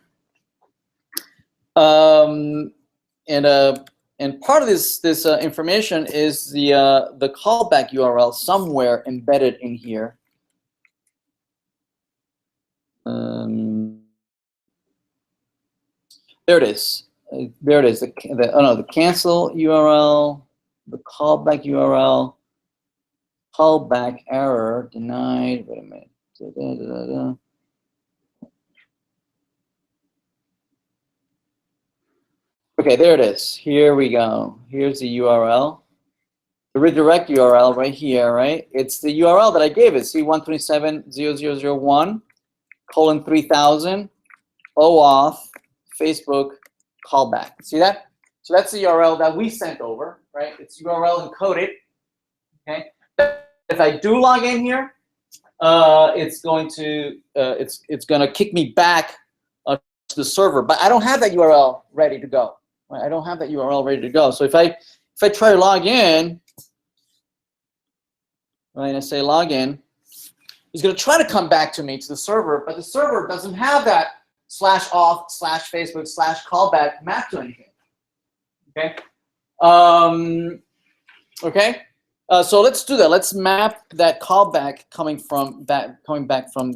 [SPEAKER 1] And part of this information is the callback URL somewhere embedded in here. There it is. There it is. The cancel URL, the callback URL, callback error denied. Wait a minute. Okay, there it is. Here we go. Here's the URL. The redirect URL right here, right? It's the URL that I gave it. See, 127.0.0.1:3000 OAuth Facebook callback. See that? So that's the URL that we sent over, right? It's URL encoded. Okay. If I do log in here, it's going to kick me back to the server, but I don't have that URL ready to go. Right? I don't have that URL ready to go. So if I try to log in, right, and I say log in, it's going to try to come back to me to the server, but the server doesn't have that /auth/Facebook/callback mapped to anything. Okay. Okay. So let's do that. Let's map that callback coming back from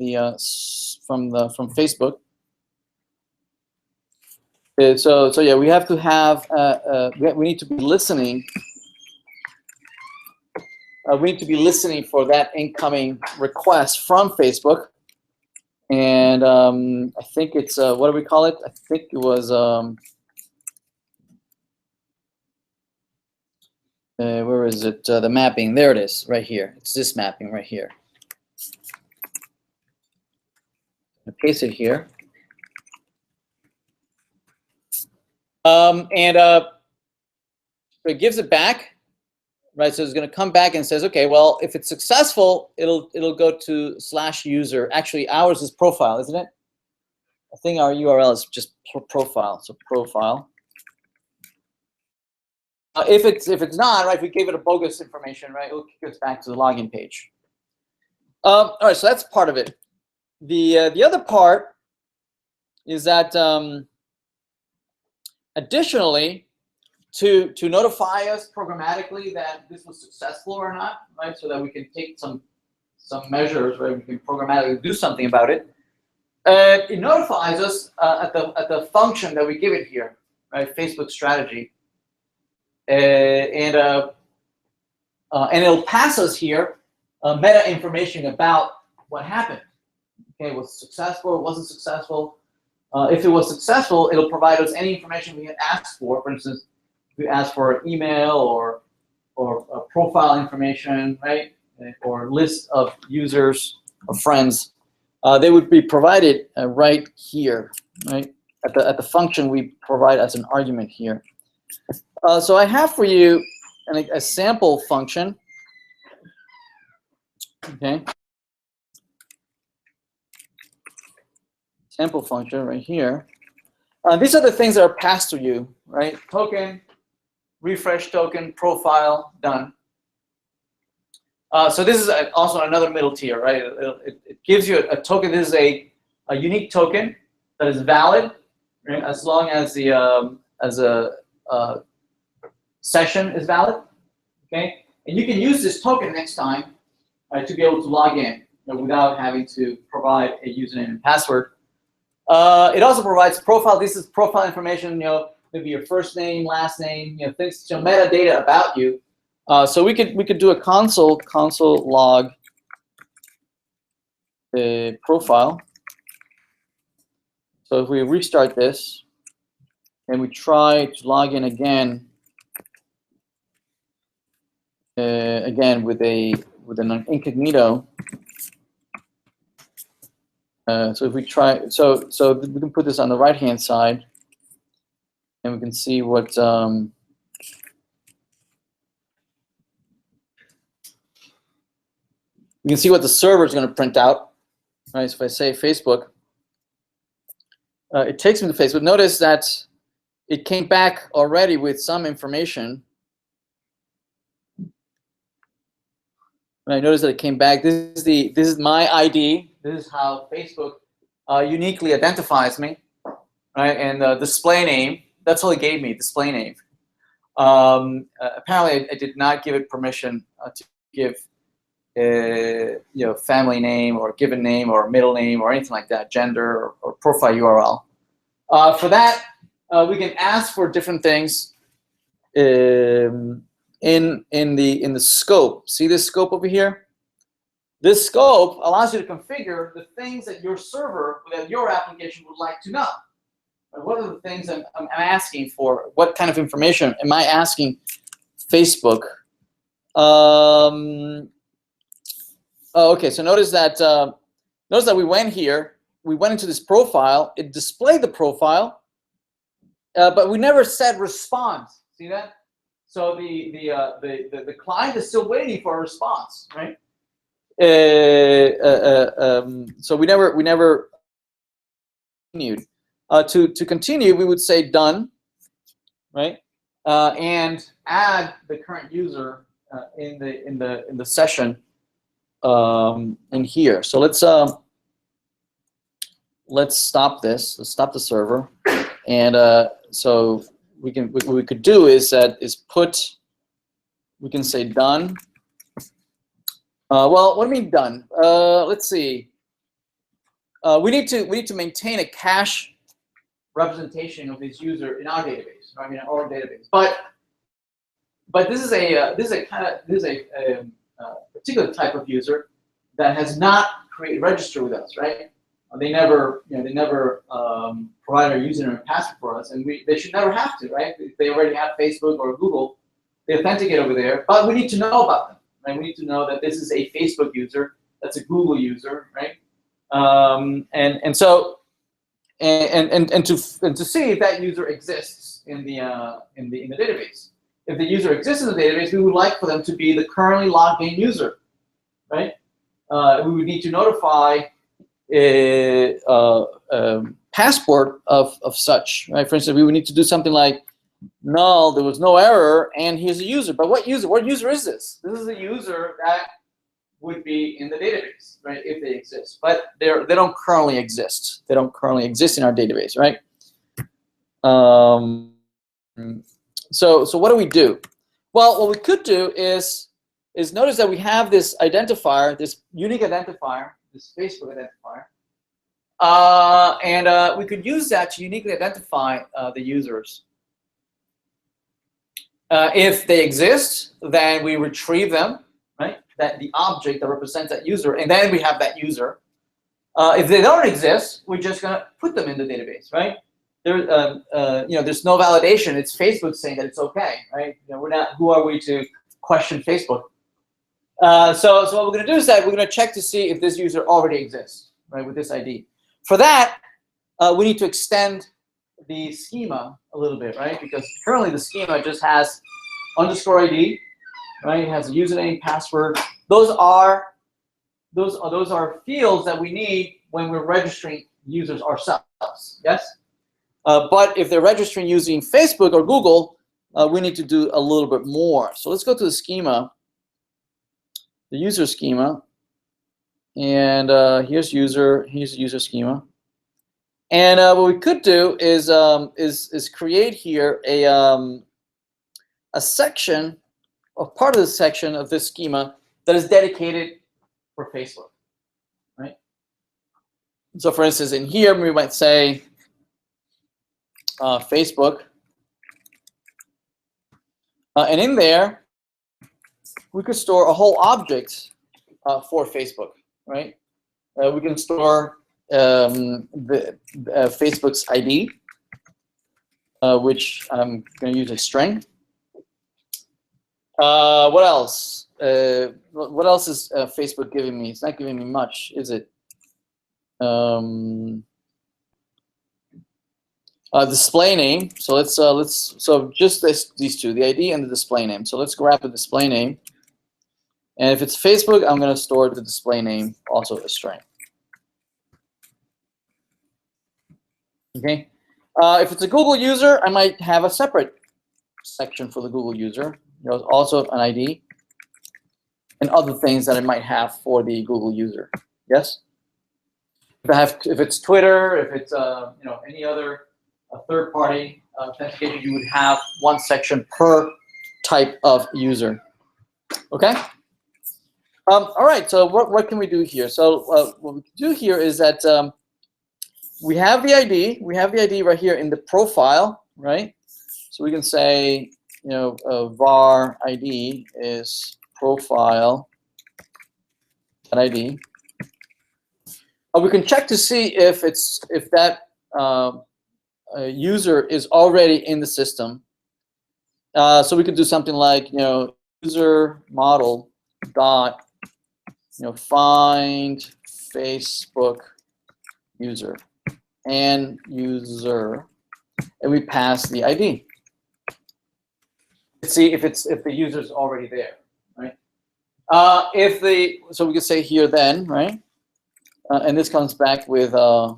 [SPEAKER 1] Facebook. So yeah, we have to have we need to be listening we need to be listening for that incoming request from Facebook. And I think it's, what do we call it? I think it was, where is it? The mapping. There it is, right here. It's this mapping right here. I paste it here. So it gives it back, right? So it's going to come back and says, okay, well, if it's successful, it'll go to /user. Actually, ours is profile, isn't it? I think our URL is just profile. So profile. If it's not, right, if we gave it a bogus information, right, it'll kick us back to the login page. All right, so that's part of it. The other part is that additionally, to notify us programmatically that this was successful or not, right, so that we can take some measures, right, we can programmatically do something about it. It notifies us at the function that we give it here, right, Facebook strategy. And it'll pass us here meta information about what happened. Okay, was it successful? Wasn't successful? If it was successful, it'll provide us any information we had asked for. For instance, if we asked for an email or profile information, right, or list of users or friends, they would be provided right here, right, at the function we provide as an argument here. So I have for you a sample function. Okay. Sample function right here. These are the things that are passed to you, right? Token, refresh token, profile, done. So this is also another middle tier, right? It gives you a token. This is a unique token that is valid, right? As long as the session is valid, okay? And you can use this token next time to be able to log in, without having to provide a username and password. It also provides profile. This is profile information, maybe your first name, last name, things, metadata about you. So we could do a console log profile. So if we restart this and we try to log in again, with an incognito. So if we try, so we can put this on the right hand side, and we can see what. We can see what the server is going to print out. Right. So if I say Facebook, it takes me to Facebook. Notice that it came back already with some information. Right, notice that it came back. This is my ID. This is how Facebook uniquely identifies me, right? And the display name. That's all it gave me. Display name. Apparently, I did not give it permission to give, family name or given name or middle name or anything like that, gender or profile URL. For that, we can ask for different things. In the scope, see this scope over here? This scope allows you to configure the things that your server, that your application would like to know. What are the things I'm asking for? What kind of information am I asking Facebook? Okay, so notice that we went here. We went into this profile. It displayed the profile, but we never said response. See that? So the client is still waiting for a response, right? So we never continued. To continue, we would say done, right? And add the current user in the session in here. So let's stop this. Let's stop the server, and so. What we could do is we can say done. Well, what do you mean done? Let's see. We need to maintain a cache representation of this user in our database, right? In our database. But this is a particular type of user that has not registered with us, right? They never, provided a username and password for us, and they should never have to, right? If they already have Facebook or Google, they authenticate over there, but we need to know about them, right? We need to know that this is a Facebook user, that's a Google user, right? And so to see if that user exists in the database. If the user exists in the database, we would like for them to be the currently logged in user, right? We would need to notify passport of such, right? For instance, we would need to do something like, null, there was no error, and here's a user. But what user? What user is this? This is a user that would be in the database, right? If they exist, but they don't currently exist. They don't currently exist in our database, right? So what do we do? Well, what we could do is notice that we have this identifier, this unique identifier, this Facebook identifier, and we could use that to uniquely identify the users. If they exist, then we retrieve them, right? That the object that represents that user, and then we have that user. If they don't exist, we're just gonna put them in the database, right? There's no validation. It's Facebook saying that it's okay, right? We're not. Who are we to question Facebook? So what we're going to do is that we're going to check to see if this user already exists, right, with this ID. For that, we need to extend the schema a little bit, right? Because currently the schema just has underscore ID, right? It has a username, password. Those are fields that we need when we're registering users ourselves. Yes. But if they're registering using Facebook or Google, we need to do a little bit more. So let's go to the schema, the user schema, and here's user schema. And what we could do is create here a section, a part of the section of this schema that is dedicated for Facebook, right? So for instance, in here we might say Facebook, and in there we could store a whole object for Facebook, right? We can store Facebook's ID, which I'm going to use a string. What else? What else is Facebook giving me? It's not giving me much, is it? Display name. So so just these two, the ID and the display name. So let's grab the display name. And if it's Facebook, I'm going to store the display name also a string. Okay. If it's a Google user, I might have a separate section for the Google user. There's also an ID and other things that I might have for the Google user. Yes. If it's Twitter, if it's any other third-party authentication, you would have one section per type of user. Okay. All right. So what can we do here? So what we can do here is that we have the ID. We have the ID right here in the profile, right? So we can say, var ID is profile ID. We can check to see if that user is already in the system. So we could do something like user model dot find Facebook user and user, and we pass the ID. Let's see if the user is already there, right? So we could say here then, right? And this comes back with a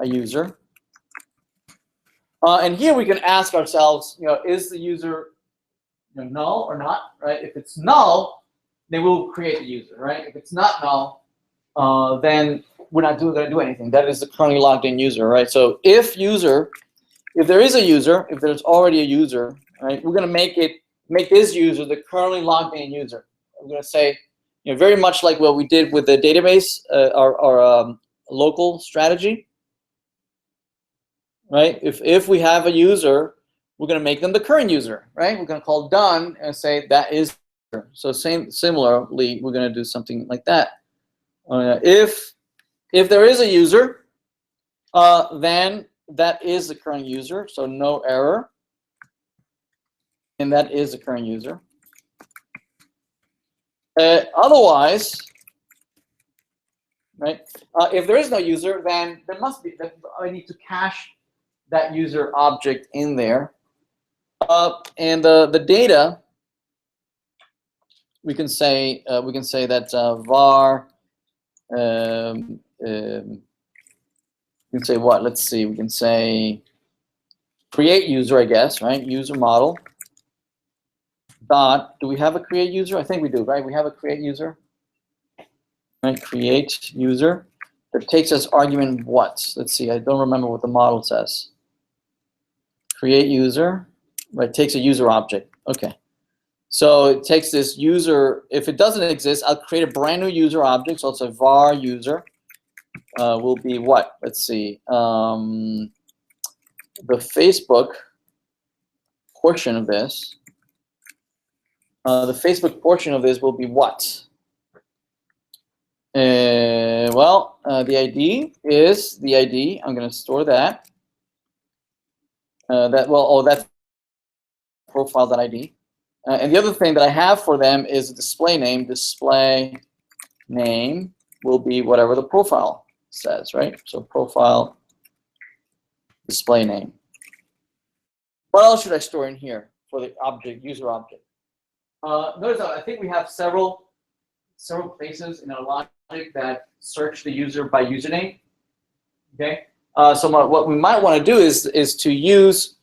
[SPEAKER 1] user. And here we can ask ourselves, is the user null or not, right? If it's null, then we'll create the user, right? If it's not null, then we're not going to do anything. That is the currently logged in user, right? So if there is a user, if there's already a user, right, we're going to make this user the currently logged in user. We're going to say, very much like what we did with the database, our local strategy, right? If we have a user, we're going to make them the current user, right? We're going to call done and say that is So similarly, we're going to do something like that. If there is a user, then that is the current user, so no error, and that is the current user. Otherwise, right? If there is no user, then there must be. I need to cache that user object in there, and the data. We can say that var. We can say what? Let's see. We can say create user, I guess, right? User model. Dot. Do we have a create user? I think we do, right? We have a create user. Right? Create user. That takes as argument what? Let's see. I don't remember what the model says. Create user. Right? Takes a user object. Okay. So it takes this user. If it doesn't exist, I'll create a brand new user object. So it's a var user. Will be what? Let's see. The Facebook portion of this. The Facebook portion of this will be what? The ID is the ID. I'm going to store that. That's profile.id. And the other thing that I have for them is a display name. Display name will be whatever the profile says, right? So profile display name. What else should I store in here for the object, user object? Notice that I think we have several places in our logic that search the user by username. Okay. So what we might want to do is to use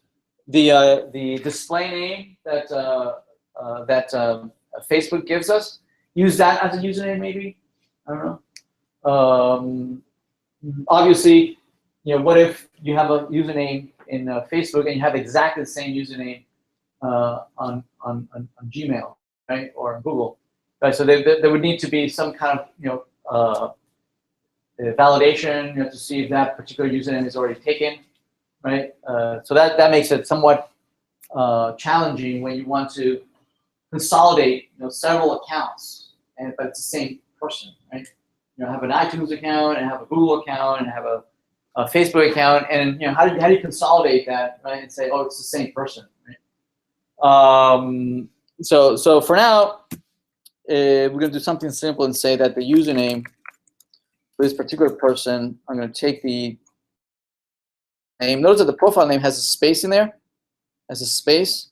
[SPEAKER 1] the display name that Facebook gives us. Use that as a username, maybe. I don't know. Obviously, what if you have a username in Facebook and you have exactly the same username on Gmail, right, or on Google, right? So there would need to be some kind of validation, to see if that particular username is already taken, right? So that makes it somewhat challenging when you want to consolidate, several accounts, but it's the same person, right? Have an iTunes account and have a Google account and have a Facebook account, and how do you consolidate that, right? And say, oh, it's the same person, right? So for now, we're going to do something simple and say that the username for this particular person, I'm going to take the name. Notice that the profile name has a space in there, has a space.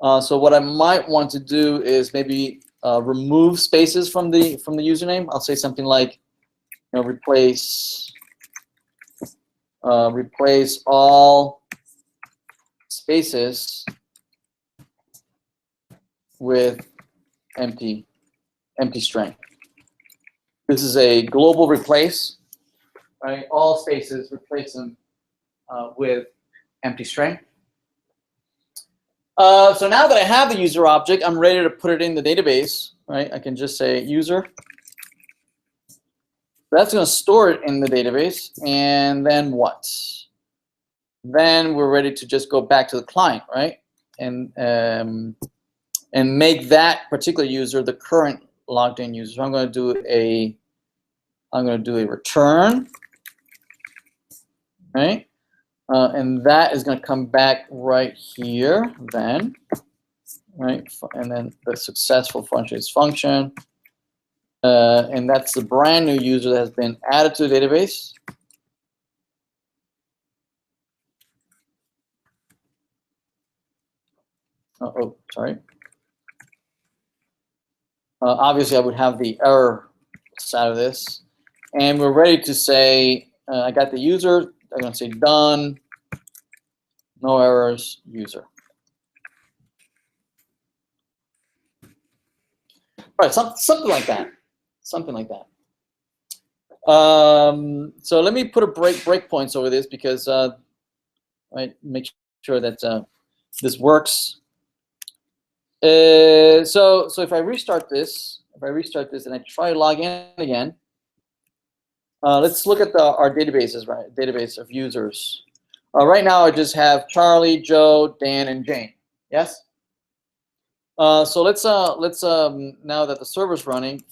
[SPEAKER 1] So what I might want to do is maybe remove spaces from the username. I'll say something like, replace all spaces with empty string. This is a global replace, right? All spaces, replace them with empty string. So now that I have the user object, I'm ready to put it in the database, right? I can just say user. That's going to store it in the database, and then what? Then we're ready to just go back to the client, right? And make that particular user the current logged in user. So I'm going to do a return, right? And that is going to come back right here then, right? And then the successful function is function. And that's the brand new user that has been added to the database. Oh, sorry. Obviously, I would have the error side of this. And we're ready to say, I got the user. I'm going to say done, no errors, user. All right, something like that. Something like that. So let me put a breakpoints over this because right, make sure that this works. So if I restart this, and I try to log in again, let's look at our databases, right? Database of users. Right now, I just have Charlie, Joe, Dan, and Jane. Yes. So let's now that the server's running,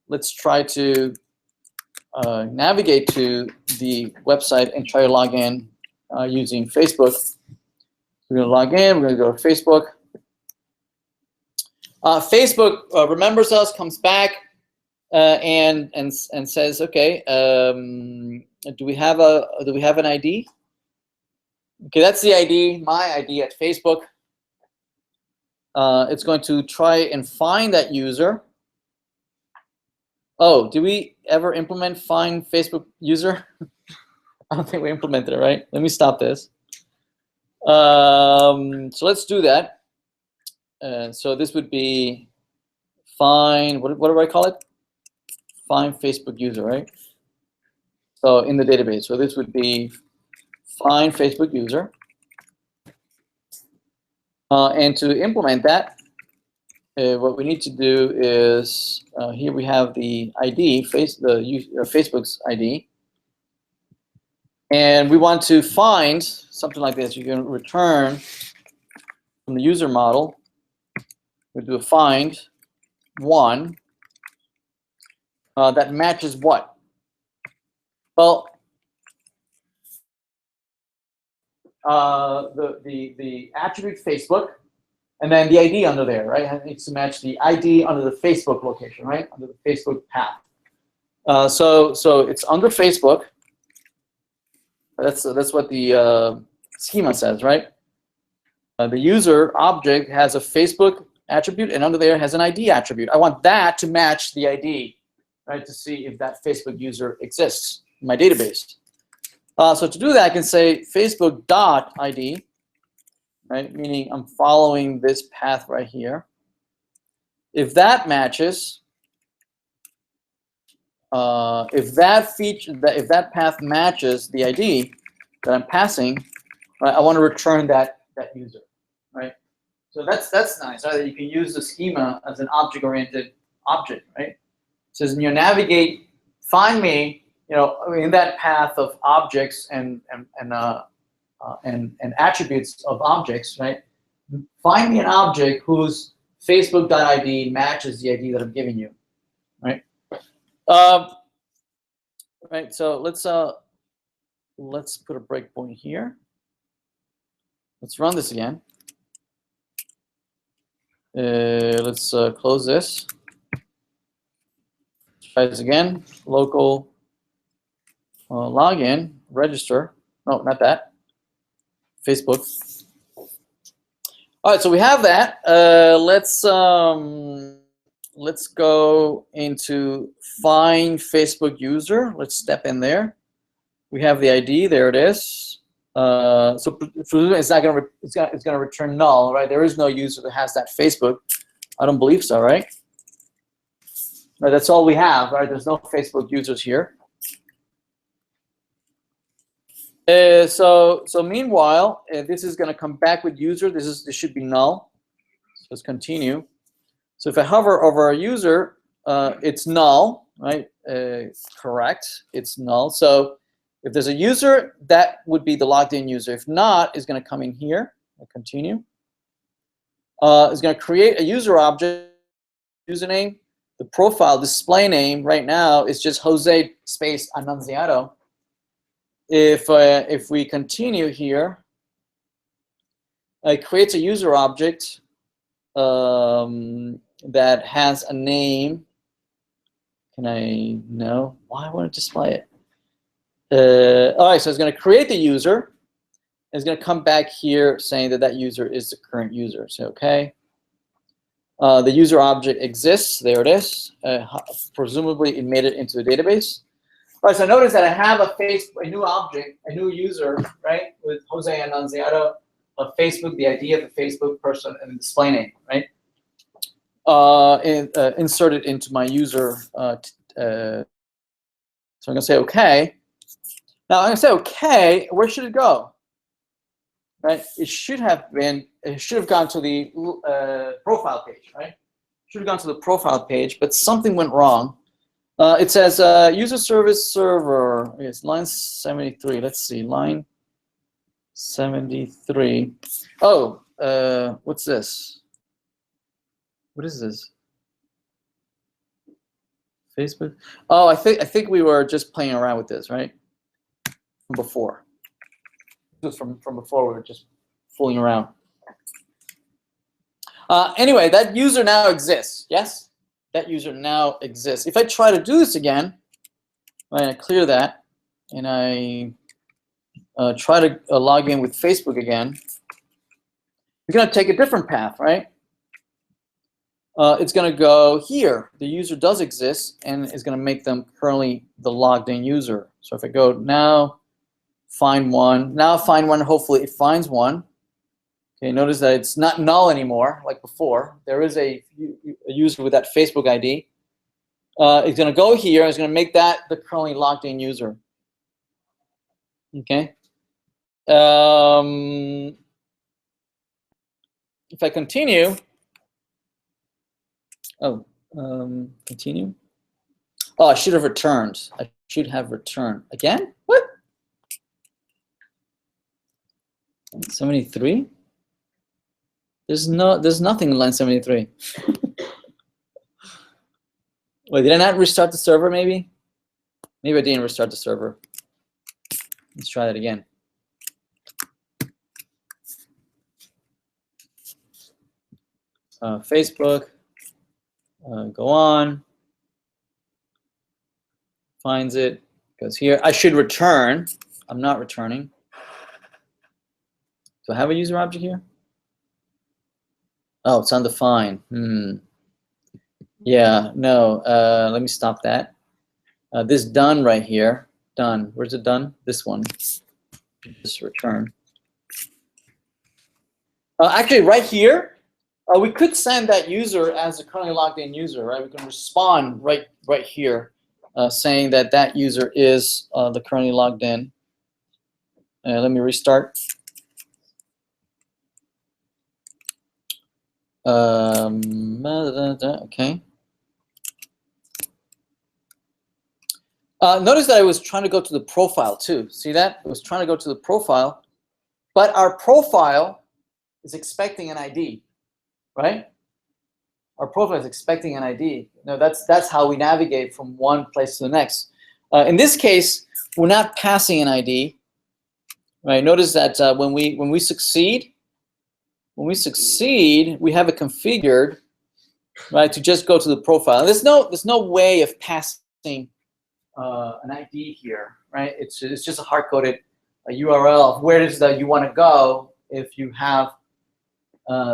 [SPEAKER 1] let's try to navigate to the website and try to log in using Facebook. We're going to log in. We're going to go to Facebook. Facebook remembers us, comes back, and says, okay, do we have an ID? Okay, that's the ID, my ID at Facebook. It's going to try and find that user. Oh, do we ever implement find Facebook user? I don't think we implemented it, right? Let me stop this. So let's do that. So this would be find, what do I call it? Find Facebook user, right? So in the database. So this would be find Facebook user. And to implement that, what we need to do is here we have the ID, Facebook's ID, and we want to find something like this. You can return from the user model. We do a find one that matches what? Well, the attribute Facebook, and then the ID under there, right? It needs to match the ID under the Facebook location, right? Under the Facebook path. So it's under Facebook. That's what the schema says, right? The user object has a Facebook attribute, and under there has an ID attribute. I want that to match the ID, right? To see if that Facebook user exists in my database. So to do that, I can say Facebook.id, right? Meaning I'm following this path right here. If that matches, if that path matches the ID that I'm passing, right, I want to return that user, right? So that's nice, right? That you can use the schema as an object-oriented object, right? It says, navigate, find me, in that path of objects and attributes of objects, right? Find me an object whose Facebook.id matches the ID that I'm giving you, right? Right. So let's put a breakpoint here. Let's run this again. Let's close this. Try this again. Local login, register. No, not that. Facebook. All right, so we have that. Let's go into find Facebook user. Let's step in there. We have the ID. There it is. So it's not going to it's going to return null, right? There is no user that has that Facebook. I don't believe so, right? No, that's all we have, right? There's no Facebook users here. So meanwhile, this is going to come back with user. This should be null. So let's continue. So if I hover over a user, it's null, right? Correct. It's null. So if there's a user, that would be the logged in user. If not, it's going to come in here. I'll continue. It's going to create a user object, username. The profile display name right now is just Jose space Annunziato. If we continue here, it creates a user object that has a name. Can I know why I want to display it? All right, so it's going to create the user. It's going to come back here saying that user is the current user. So okay, the user object exists. There it is. Presumably, it made it into the database. All right, so notice that I have a new object, a new user, right, with Jose Annunziato of Facebook, the ID of the Facebook person, and the display name, right? Inserted into my user. So I'm going to say OK. Now I'm going to say OK. Where should it go? Right? It should have gone to the profile page, right? Should have gone to the profile page, but something went wrong. It says user service server. Yes, line 73. Let's see, line 73. Oh, what's this? What is this? Facebook? Oh, I think we were just playing around with this, right? From before. Just from before, we were just fooling around. Anyway, that user now exists. Yes, that user now exists. If I try to do this again, right, I clear that, and I try to log in with Facebook again, we're going to take a different path, right? It's going to go here. The user does exist, and it's going to make them currently the logged in user. So if I go now, find one. Now find one. Hopefully it finds one. Okay, notice that it's not null anymore like before. There is a user with that Facebook ID. It's going to go here. It's going to make that the currently logged in user. Okay. If I continue, continue. Oh, I should have returned. I should have returned again. What? 73. There's nothing in line 73. Wait, did I not restart the server? Maybe I didn't restart the server. Let's try that again. Facebook. Go on. Finds it. Goes here. I should return. I'm not returning. Do I have a user object here? Oh, it's undefined. Yeah, no. Let me stop that. This done right here. Done. Where's it done? This one. Just return. Actually, right here, we could send that user as a currently logged in user, right? We can respond right here, saying that that user is the currently logged in. Let me restart. Okay. Notice that I was trying to go to the profile too. See that? I was trying to go to the profile, but our profile is expecting an ID, right? Our profile is expecting an ID. No, that's how we navigate from one place to the next. In this case, we're not passing an ID, right? Notice that when we succeed, we have it configured, right, to just go to the profile. And there's no way of passing an ID here, right? It's just a hard-coded URL of where it is that you want to go if you have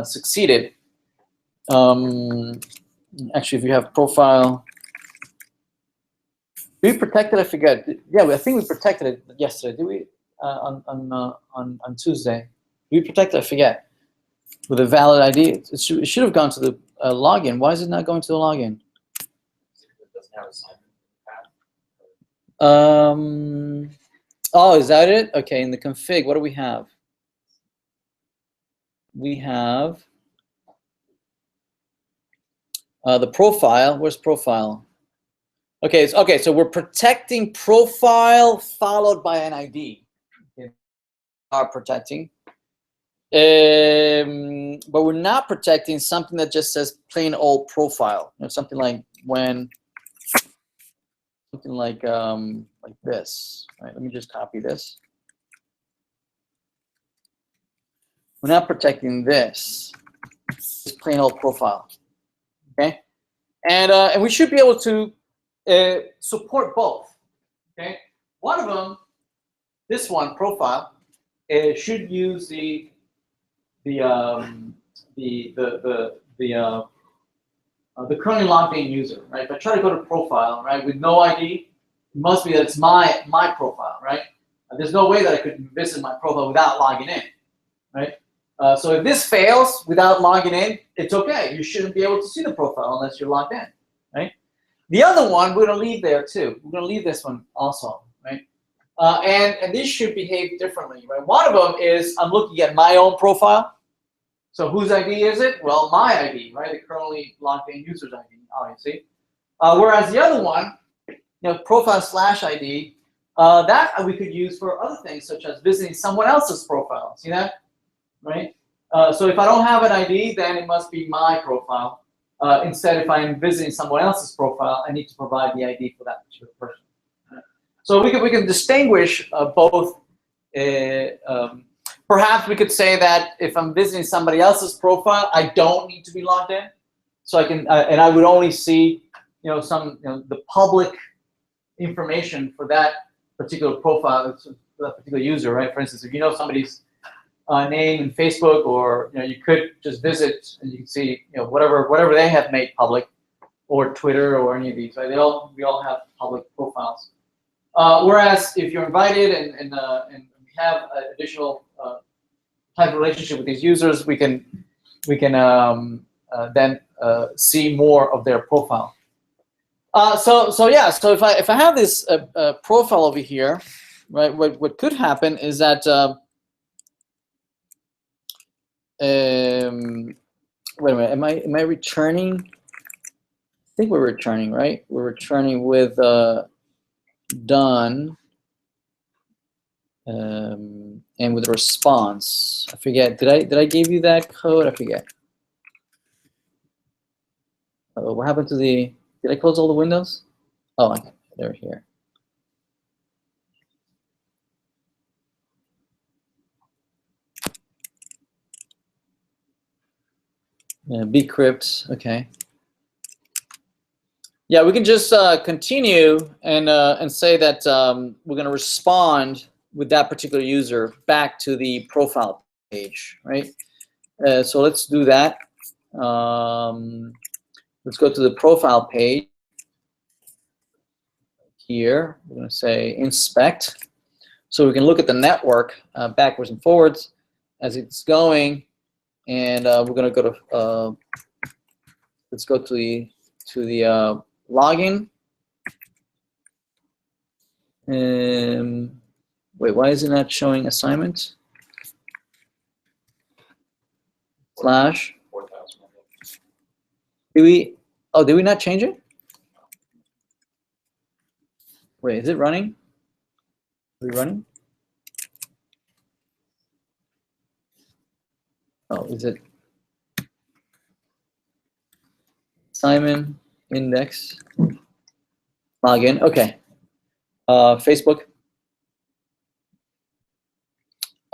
[SPEAKER 1] succeeded. Actually, if you have profile, did we protect it? I forget. Yeah, I think we protected it yesterday. Did we on Tuesday? Did we protect it? I forget. With a valid ID, it should have gone to the login. Why is it not going to the login?
[SPEAKER 2] It doesn't have a sign path.
[SPEAKER 1] Oh, is that it? Okay, in the config, what do we have? We have the profile. Where's profile? Okay, so we're protecting profile followed by an ID. Okay. Are protecting. But we're not protecting something that just says plain old profile. You know, something like like this. Right, let me just copy this. We're not protecting this. It's plain old profile. Okay, and we should be able to support both. Okay, one of them, this one, profile, should use the currently logged in user, right? If I try to go to profile, right, with no ID, it must be that it's my profile, right? There's no way that I could visit my profile without logging in, right? So if this fails without logging in, it's okay. You shouldn't be able to see the profile unless you're logged in, right? The other one we're going to leave there too. We're going to leave this one also, right? And these should behave differently, right? One of them is I'm looking at my own profile. So whose ID is it? Well, my ID, right? The currently logged in user's ID, obviously. Whereas the other one, profile/ID, that we could use for other things, such as visiting someone else's profile. See that? Right? So if I don't have an ID, then it must be my profile. Instead, if I'm visiting someone else's profile, I need to provide the ID for that particular person. So we can distinguish both. Perhaps we could say that if I'm visiting somebody else's profile, I don't need to be logged in. So I can, and I would only see, the public information for that particular profile, for that particular user, right? For instance, if you know somebody's name in Facebook, or you could just visit and you can see, whatever they have made public, or Twitter, or any of these, right? We all have public profiles. Whereas if you're invited and we have an additional type of relationship with these users, we can then see more of their profile. So if I have this profile over here, right? What could happen is that wait a minute, am I returning? I think we're returning, right? We're returning with done and with a response. I forget. Did I give you that code? I forget. What happened to the? Did I close all the windows? Oh, okay, they're here. Bcrypt. Okay. Yeah, we can just continue and say that we're going to respond with that particular user back to the profile page, right? So let's do that. Let's go to the profile page. Here, we're going to say inspect. So we can look at the network backwards and forwards as it's going. And we're going to go to, let's go to the login. Wait, why is it not showing assignment? Slash.
[SPEAKER 2] 4,000.
[SPEAKER 1] Did we not change it? Wait, is it running? Are we running? Oh, is it Simon index login? Okay. Facebook.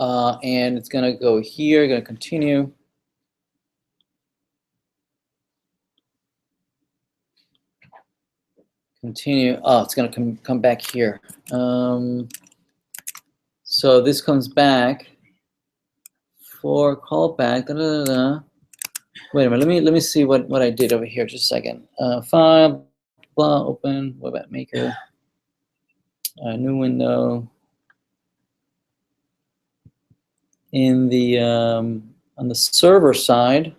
[SPEAKER 1] And it's gonna go here, gonna continue. Continue. Oh, it's gonna come back here. So this comes back for callback. Da, da, da, da. Wait a minute. Let me see what I did over here. Just a second. File, blah, open web app maker. New window. In the on the server side,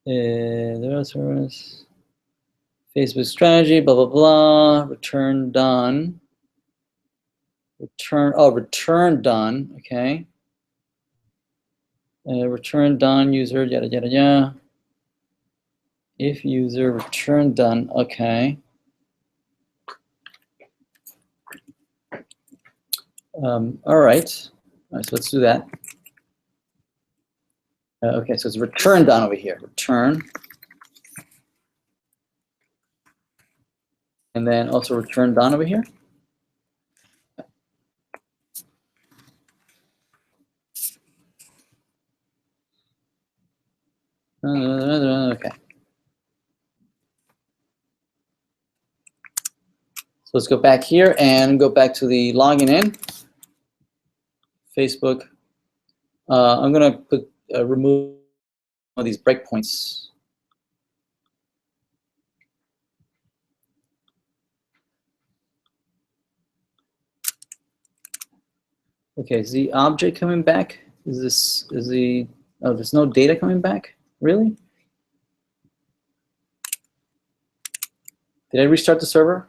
[SPEAKER 1] there are servers. Facebook strategy, blah, blah, blah, return done. Return done, okay. Return done, user, yada, yada, yada. If user, return done, okay. All right, so let's do that. Okay, so it's return done over here, return. And then also return done over here. Okay. So let's go back here and go back to the login in. Facebook. I'm gonna put remove one of these breakpoints. Okay, is the object coming back? Oh, there's no data coming back? Really? Did I restart the server?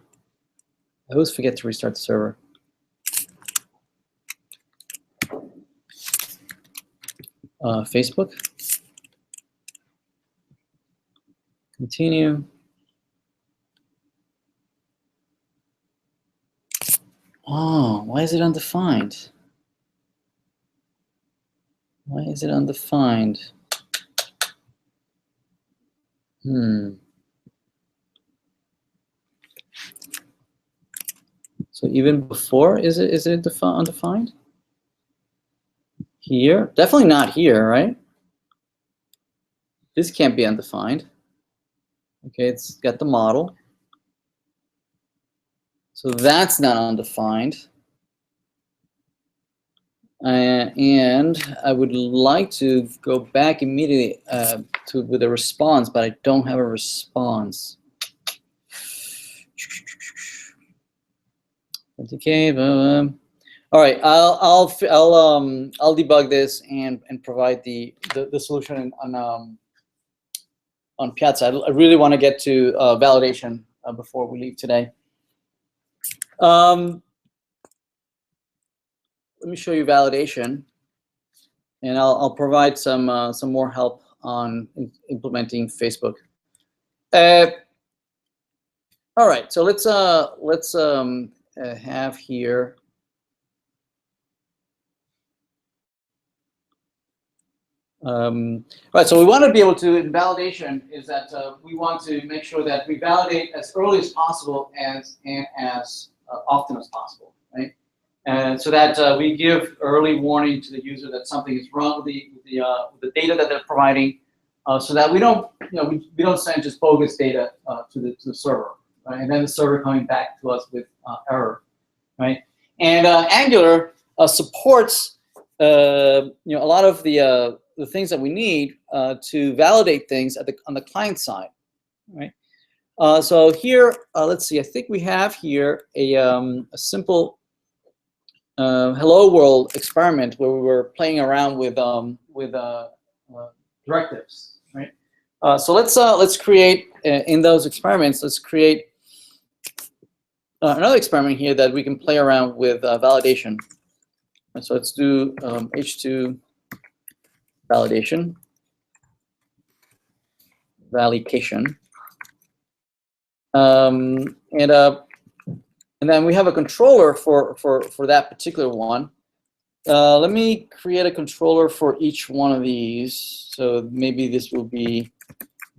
[SPEAKER 1] I always forget to restart the server. Facebook. Continue. Oh, why is it undefined? Why is it undefined? So even before, is it undefined? Here, definitely not here, right? This can't be undefined. Okay, it's got the model. So that's not undefined. And I would like to go back immediately with a response, but I don't have a response. Okay, all right. I'll debug this and provide the solution on Piazza. I really want to get to validation before we leave today. Let me show you validation, and I'll provide some more help on implementing Facebook. All right, so let's have here. All right, so we want to be able to, in validation, is that we want to make sure that we validate as early as possible and as often as possible, right? And so that we give early warning to the user that something is wrong with the data that they're providing, so that we don't, we don't send just bogus data to the server, right? And then the server coming back to us with error, right? And Angular supports a lot of the things that we need to validate things on the client side, right? So here, let's see. I think we have here a simple hello world experiment where we were playing around with directives, right? So let's create in those experiments. Let's create another experiment here that we can play around with validation. And so let's do H2 validation. And then we have a controller for that particular one. Let me create a controller for each one of these. So maybe this will be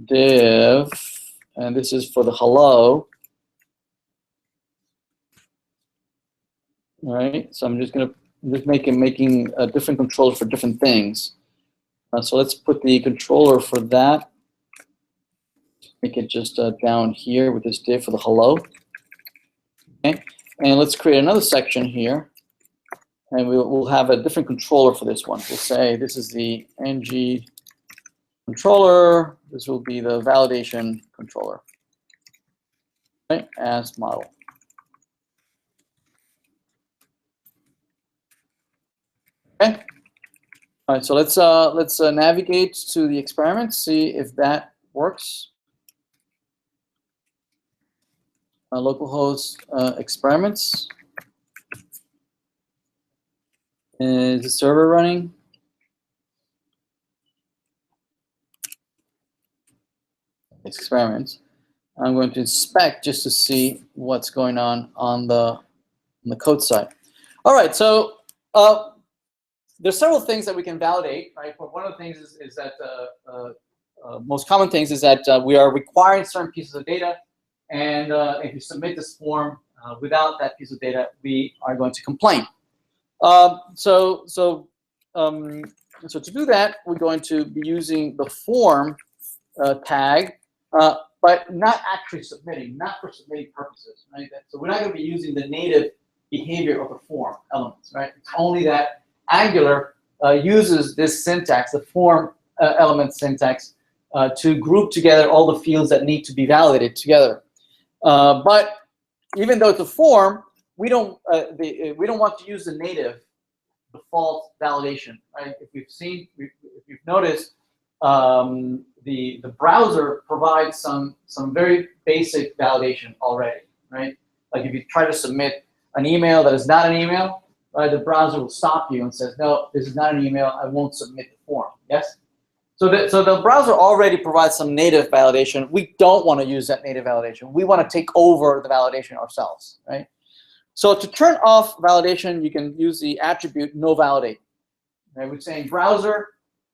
[SPEAKER 1] div, and this is for the hello. All right. So I'm just making a different controller for different things. So let's put the controller for that. Make it just down here with this div for the hello. Okay, and let's create another section here, and we'll have a different controller for this one. We'll say this is the ng controller. This will be the validation controller, okay, as model. Okay. All right. So let's navigate to the experiment, see if that works. Localhost experiments. Is the server running? Experiments. I'm going to inspect just to see what's going on the code side. All right, so there's several things that we can validate, right? But one of the things is that most common things is that we are requiring certain pieces of data, and if you submit this form without that piece of data, we are going to complain. So to do that, we're going to be using the form tag, but not actually submitting, not for submitting purposes, right? So we're not going to be using the native behavior of the form elements, right? It's only that Angular uses this syntax, the form element syntax, to group together all the fields that need to be validated together. But even though it's a form, we don't want to use the native default validation, right? If you've noticed, the browser provides some very basic validation already, right? Like if you try to submit an email that is not an email, right, the browser will stop you and says, no, this is not an email, I won't submit the form. Yes? So the browser already provides some native validation. We don't want to use that native validation. We want to take over the validation ourselves, right? So to turn off validation, you can use the attribute no validate. Right? We're saying browser,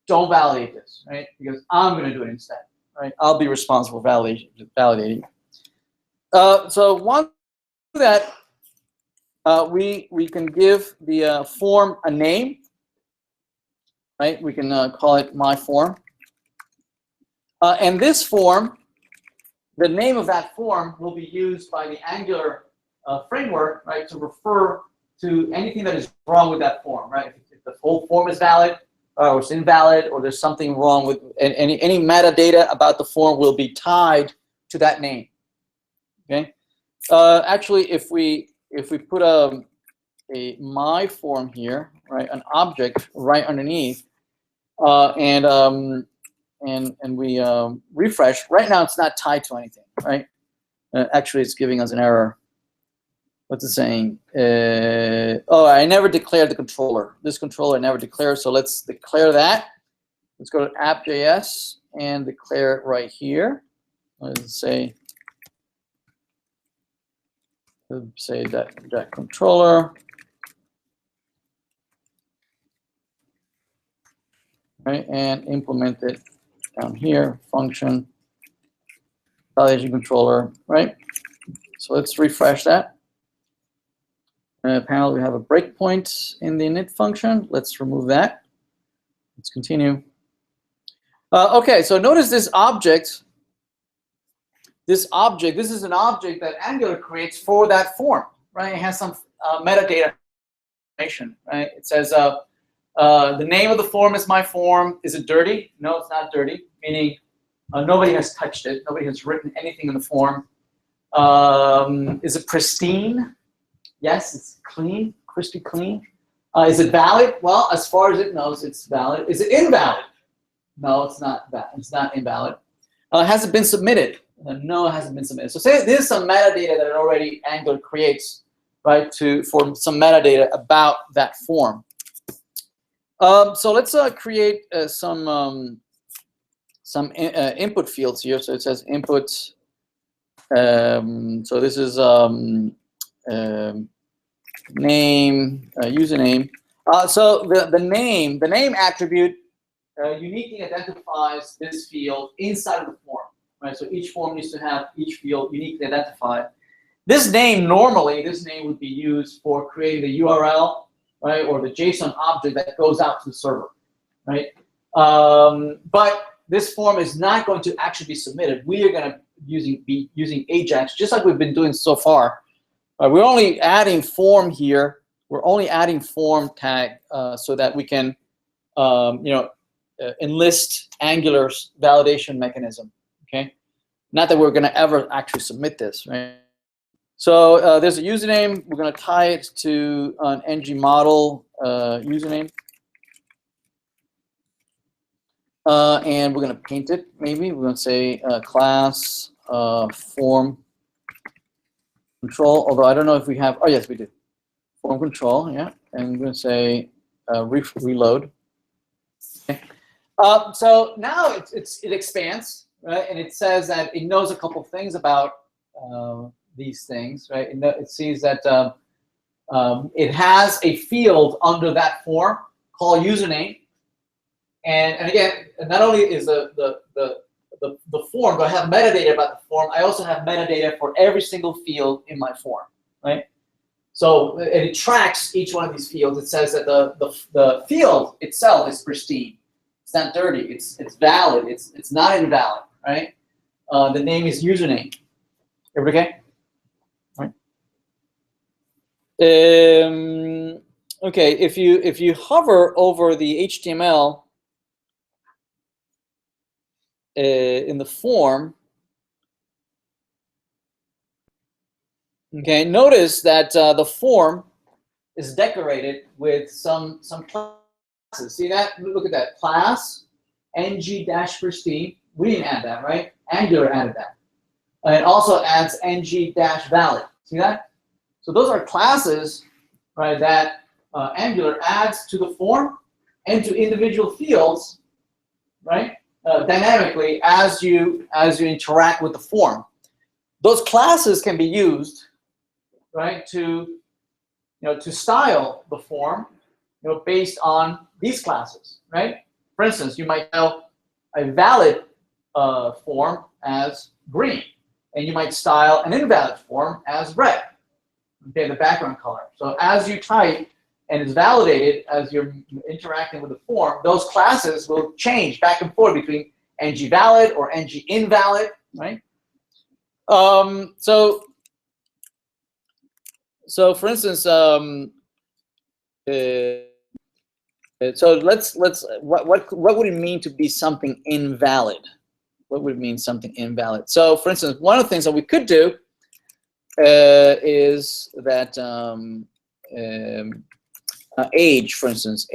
[SPEAKER 1] don't validate this, right? Because I'm going to do it instead. right? I'll be responsible for validating. So once that we can give the form a name, right? We can call it my form, and this form, the name of that form will be used by the Angular framework, right, to refer to anything that is wrong with that form, right? If the whole form is valid, or it's invalid, or there's something wrong with any metadata about the form will be tied to that name. Okay. Actually, if we put a my form here, right, an object right underneath, and we refresh. Right now, it's not tied to anything, right? Actually, it's giving us an error. What's it saying? Oh, I never declared the controller. This controller I never declared, so let's declare that. Let's go to app.js and declare it right here. Let's say that controller. Right, and implement it down here, function, validation controller, right? So let's refresh that. Apparently we have a breakpoint in the init function. Let's remove that. Let's continue. Okay, so notice this object. This is an object that Angular creates for that form, right? It has some metadata information, right? It says the name of the form is my form. Is it dirty? No, it's not dirty, meaning nobody has touched it. Nobody has written anything in the form. Is it pristine? Yes, it's clean, crispy clean. Is it valid? Well, as far as it knows, it's valid. Is it invalid? No, it's not valid. It's not invalid. Has it been submitted? No, it hasn't been submitted. So say there's some metadata that already Angular creates, right, for some metadata about that form. So let's create some input fields here. So it says input. So this is name, username. So the name attribute uniquely identifies this field inside of the form, right? So each form needs to have each field uniquely identified. This name would be used for creating the URL, right, or the JSON object that goes out to the server, right? But this form is not going to actually be submitted. We are going to be using Ajax, just like we've been doing so far. We're only adding form here. We're only adding form tag so that we can, enlist Angular's validation mechanism. Okay, not that we're going to ever actually submit this, right? So there's a username. We're going to tie it to an ng model username. And we're going to paint it, maybe. We're going to say class form control, although I don't know if we have, oh yes, we do. Form control, yeah. And we're going to say reload. Okay. So now it expands, right? And it says that it knows a couple of things about these things, right? It sees that it has a field under that form called username. And again, not only is the form, but I have metadata about the form, I also have metadata for every single field in my form, right? So it tracks each one of these fields. It says that the field itself is pristine. It's not dirty. It's valid. It's not invalid, right? The name is username. Okay? Right. Okay. If you hover over the HTML in the form, okay, notice that the form is decorated with some classes. See that? Look at that. Class, ng-pristine. We didn't add that, right? Angular added that. And it also adds ng-valid. See that? So those are classes, right, that Angular adds to the form and to individual fields, right, dynamically as you interact with the form. Those classes can be used, right, to style the form, based on these classes, right? For instance, you might tell a valid form as green, and you might style an invalid form as red. Okay, the background color. So as you type and it's validated as you're interacting with the form, those classes will change back and forth between ng valid or ng invalid, right? So for instance, so what would it mean to be something invalid? What would it mean something invalid? So for instance, one of the things that we could do is that age, for instance,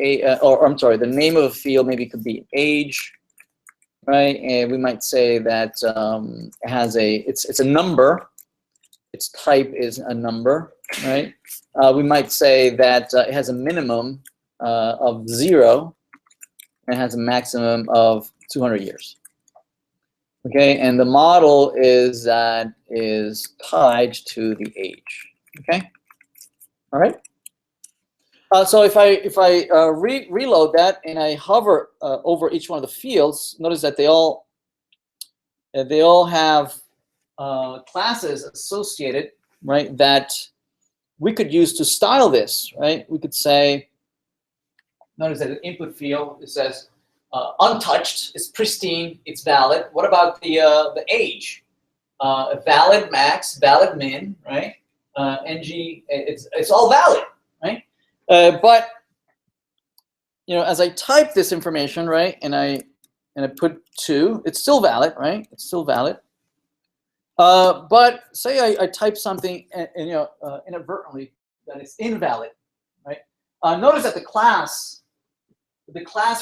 [SPEAKER 1] or I'm sorry, the name of a field maybe could be age, right? And we might say that it has it's a number. Its type is a number, right? We might say that it has a minimum of 0 and it has a maximum of 200 years. Okay, and the model is tied to the age. Okay, all right. So if I reload that and I hover over each one of the fields, notice that they all have classes associated, right? That we could use to style this, right? We could say, notice that the input field, it says untouched, it's pristine, it's valid. What about the age? Valid max, valid min, right? NG, it's all valid, right? But you know, as I type this information, right, and I put 2, it's still valid, right? It's still valid. But say I type something, you know, inadvertently that is invalid, right? Notice that the class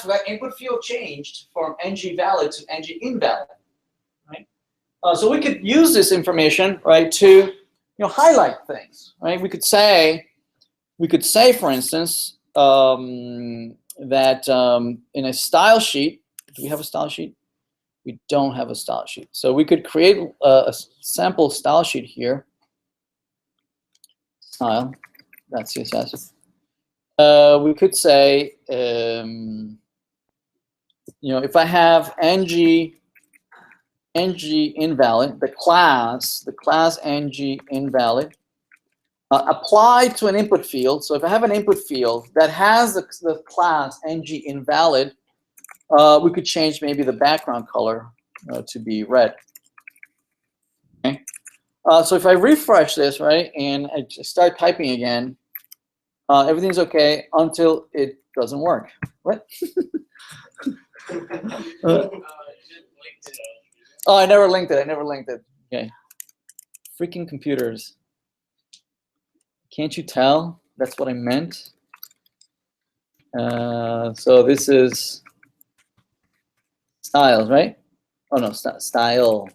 [SPEAKER 1] for that input field changed from ng valid to ng invalid, right? So we could use this information, right, to highlight things, right? We could say, for instance, that in a style sheet, do we have a style sheet? We don't have a style sheet. So we could create a sample style sheet here. Style.css. We could say, if I have ng invalid, the class ng invalid, applied to an input field. So if I have an input field that has the class ng invalid, we could change maybe the background color to be red. Okay. So if I refresh this, right, and I start typing again, everything's okay until it doesn't work. What? Oh, I never linked it. Okay. Freaking computers. Can't you tell? That's what I meant. So this is styles, right? Oh no, style.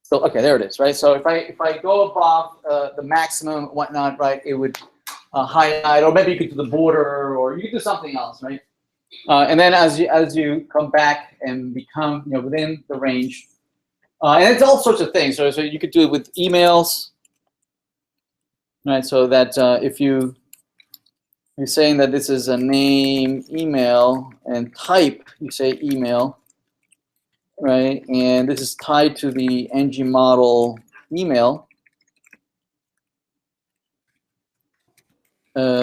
[SPEAKER 1] So okay, there it is, right? So if I go above the maximum, whatnot, right, it would highlight, or maybe you could do the border, or you could do something else, right? And then as you come back and become within the range, and it's all sorts of things. So you could do it with emails, right? So that if you're saying that this is a name email and type, you say email, right? And this is tied to the ng model email.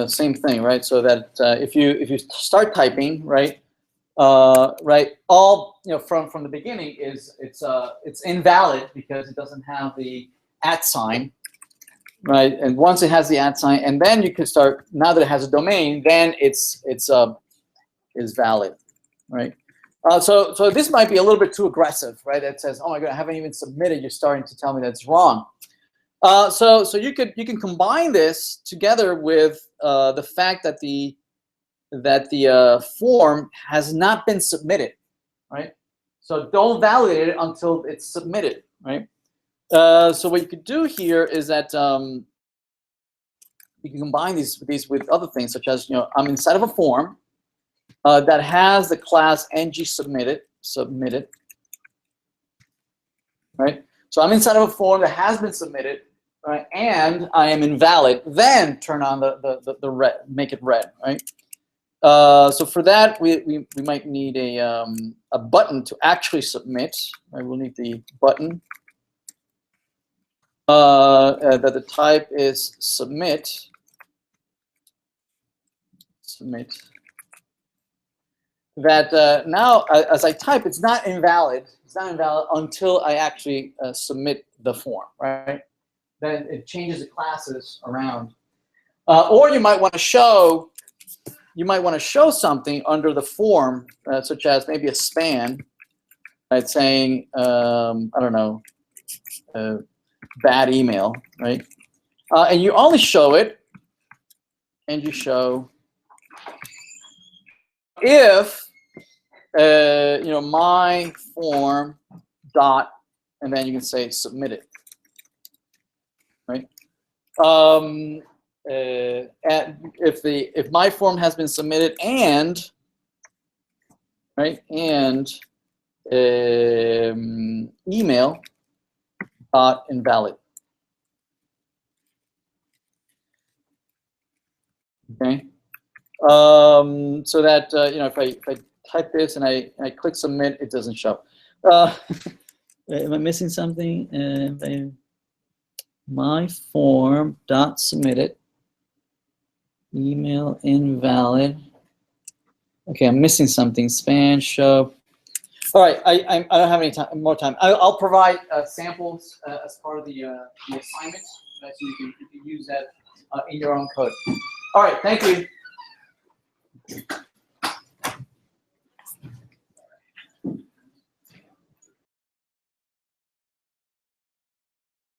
[SPEAKER 1] Same thing, right? So that if you start typing, right, all from the beginning it's invalid because it doesn't have the @ sign, right? And once it has the @ sign, and then you can start. Now that it has a domain, then it's valid, right? So this might be a little bit too aggressive, right? It says, oh my God, I haven't even submitted. You're starting to tell me that's wrong. So you can combine this together with the fact that the form has not been submitted, right? So don't validate it until it's submitted, right? So what you could do here is that you can combine these with other things, such as I'm inside of a form that has the class ng submitted, right? So I'm inside of a form that has been submitted, right? And I am invalid. Then turn on the red, make it red, right? So for that, we might need a button to actually submit. Right? We'll need the button that the type is submit. Submit. That now, as I type, it's not invalid. It's not invalid until I actually submit the form, right? Then it changes the classes around. Or you might want to show. You might want to show something under the form, such as maybe a span, right? Saying, I don't know, bad email, right? And you only show it, and you show if my form dot, and then you can say submit it, right? And if my form has been submitted and right and email dot invalid. Okay. So that if I type this and I click submit, it doesn't show. Am I missing something? My form dot submitted. Email invalid. Okay, I'm missing something. Span show. All right, I don't have any more time. I'll provide samples as part of the assignment, so you can use that in your own code. All right, thank you.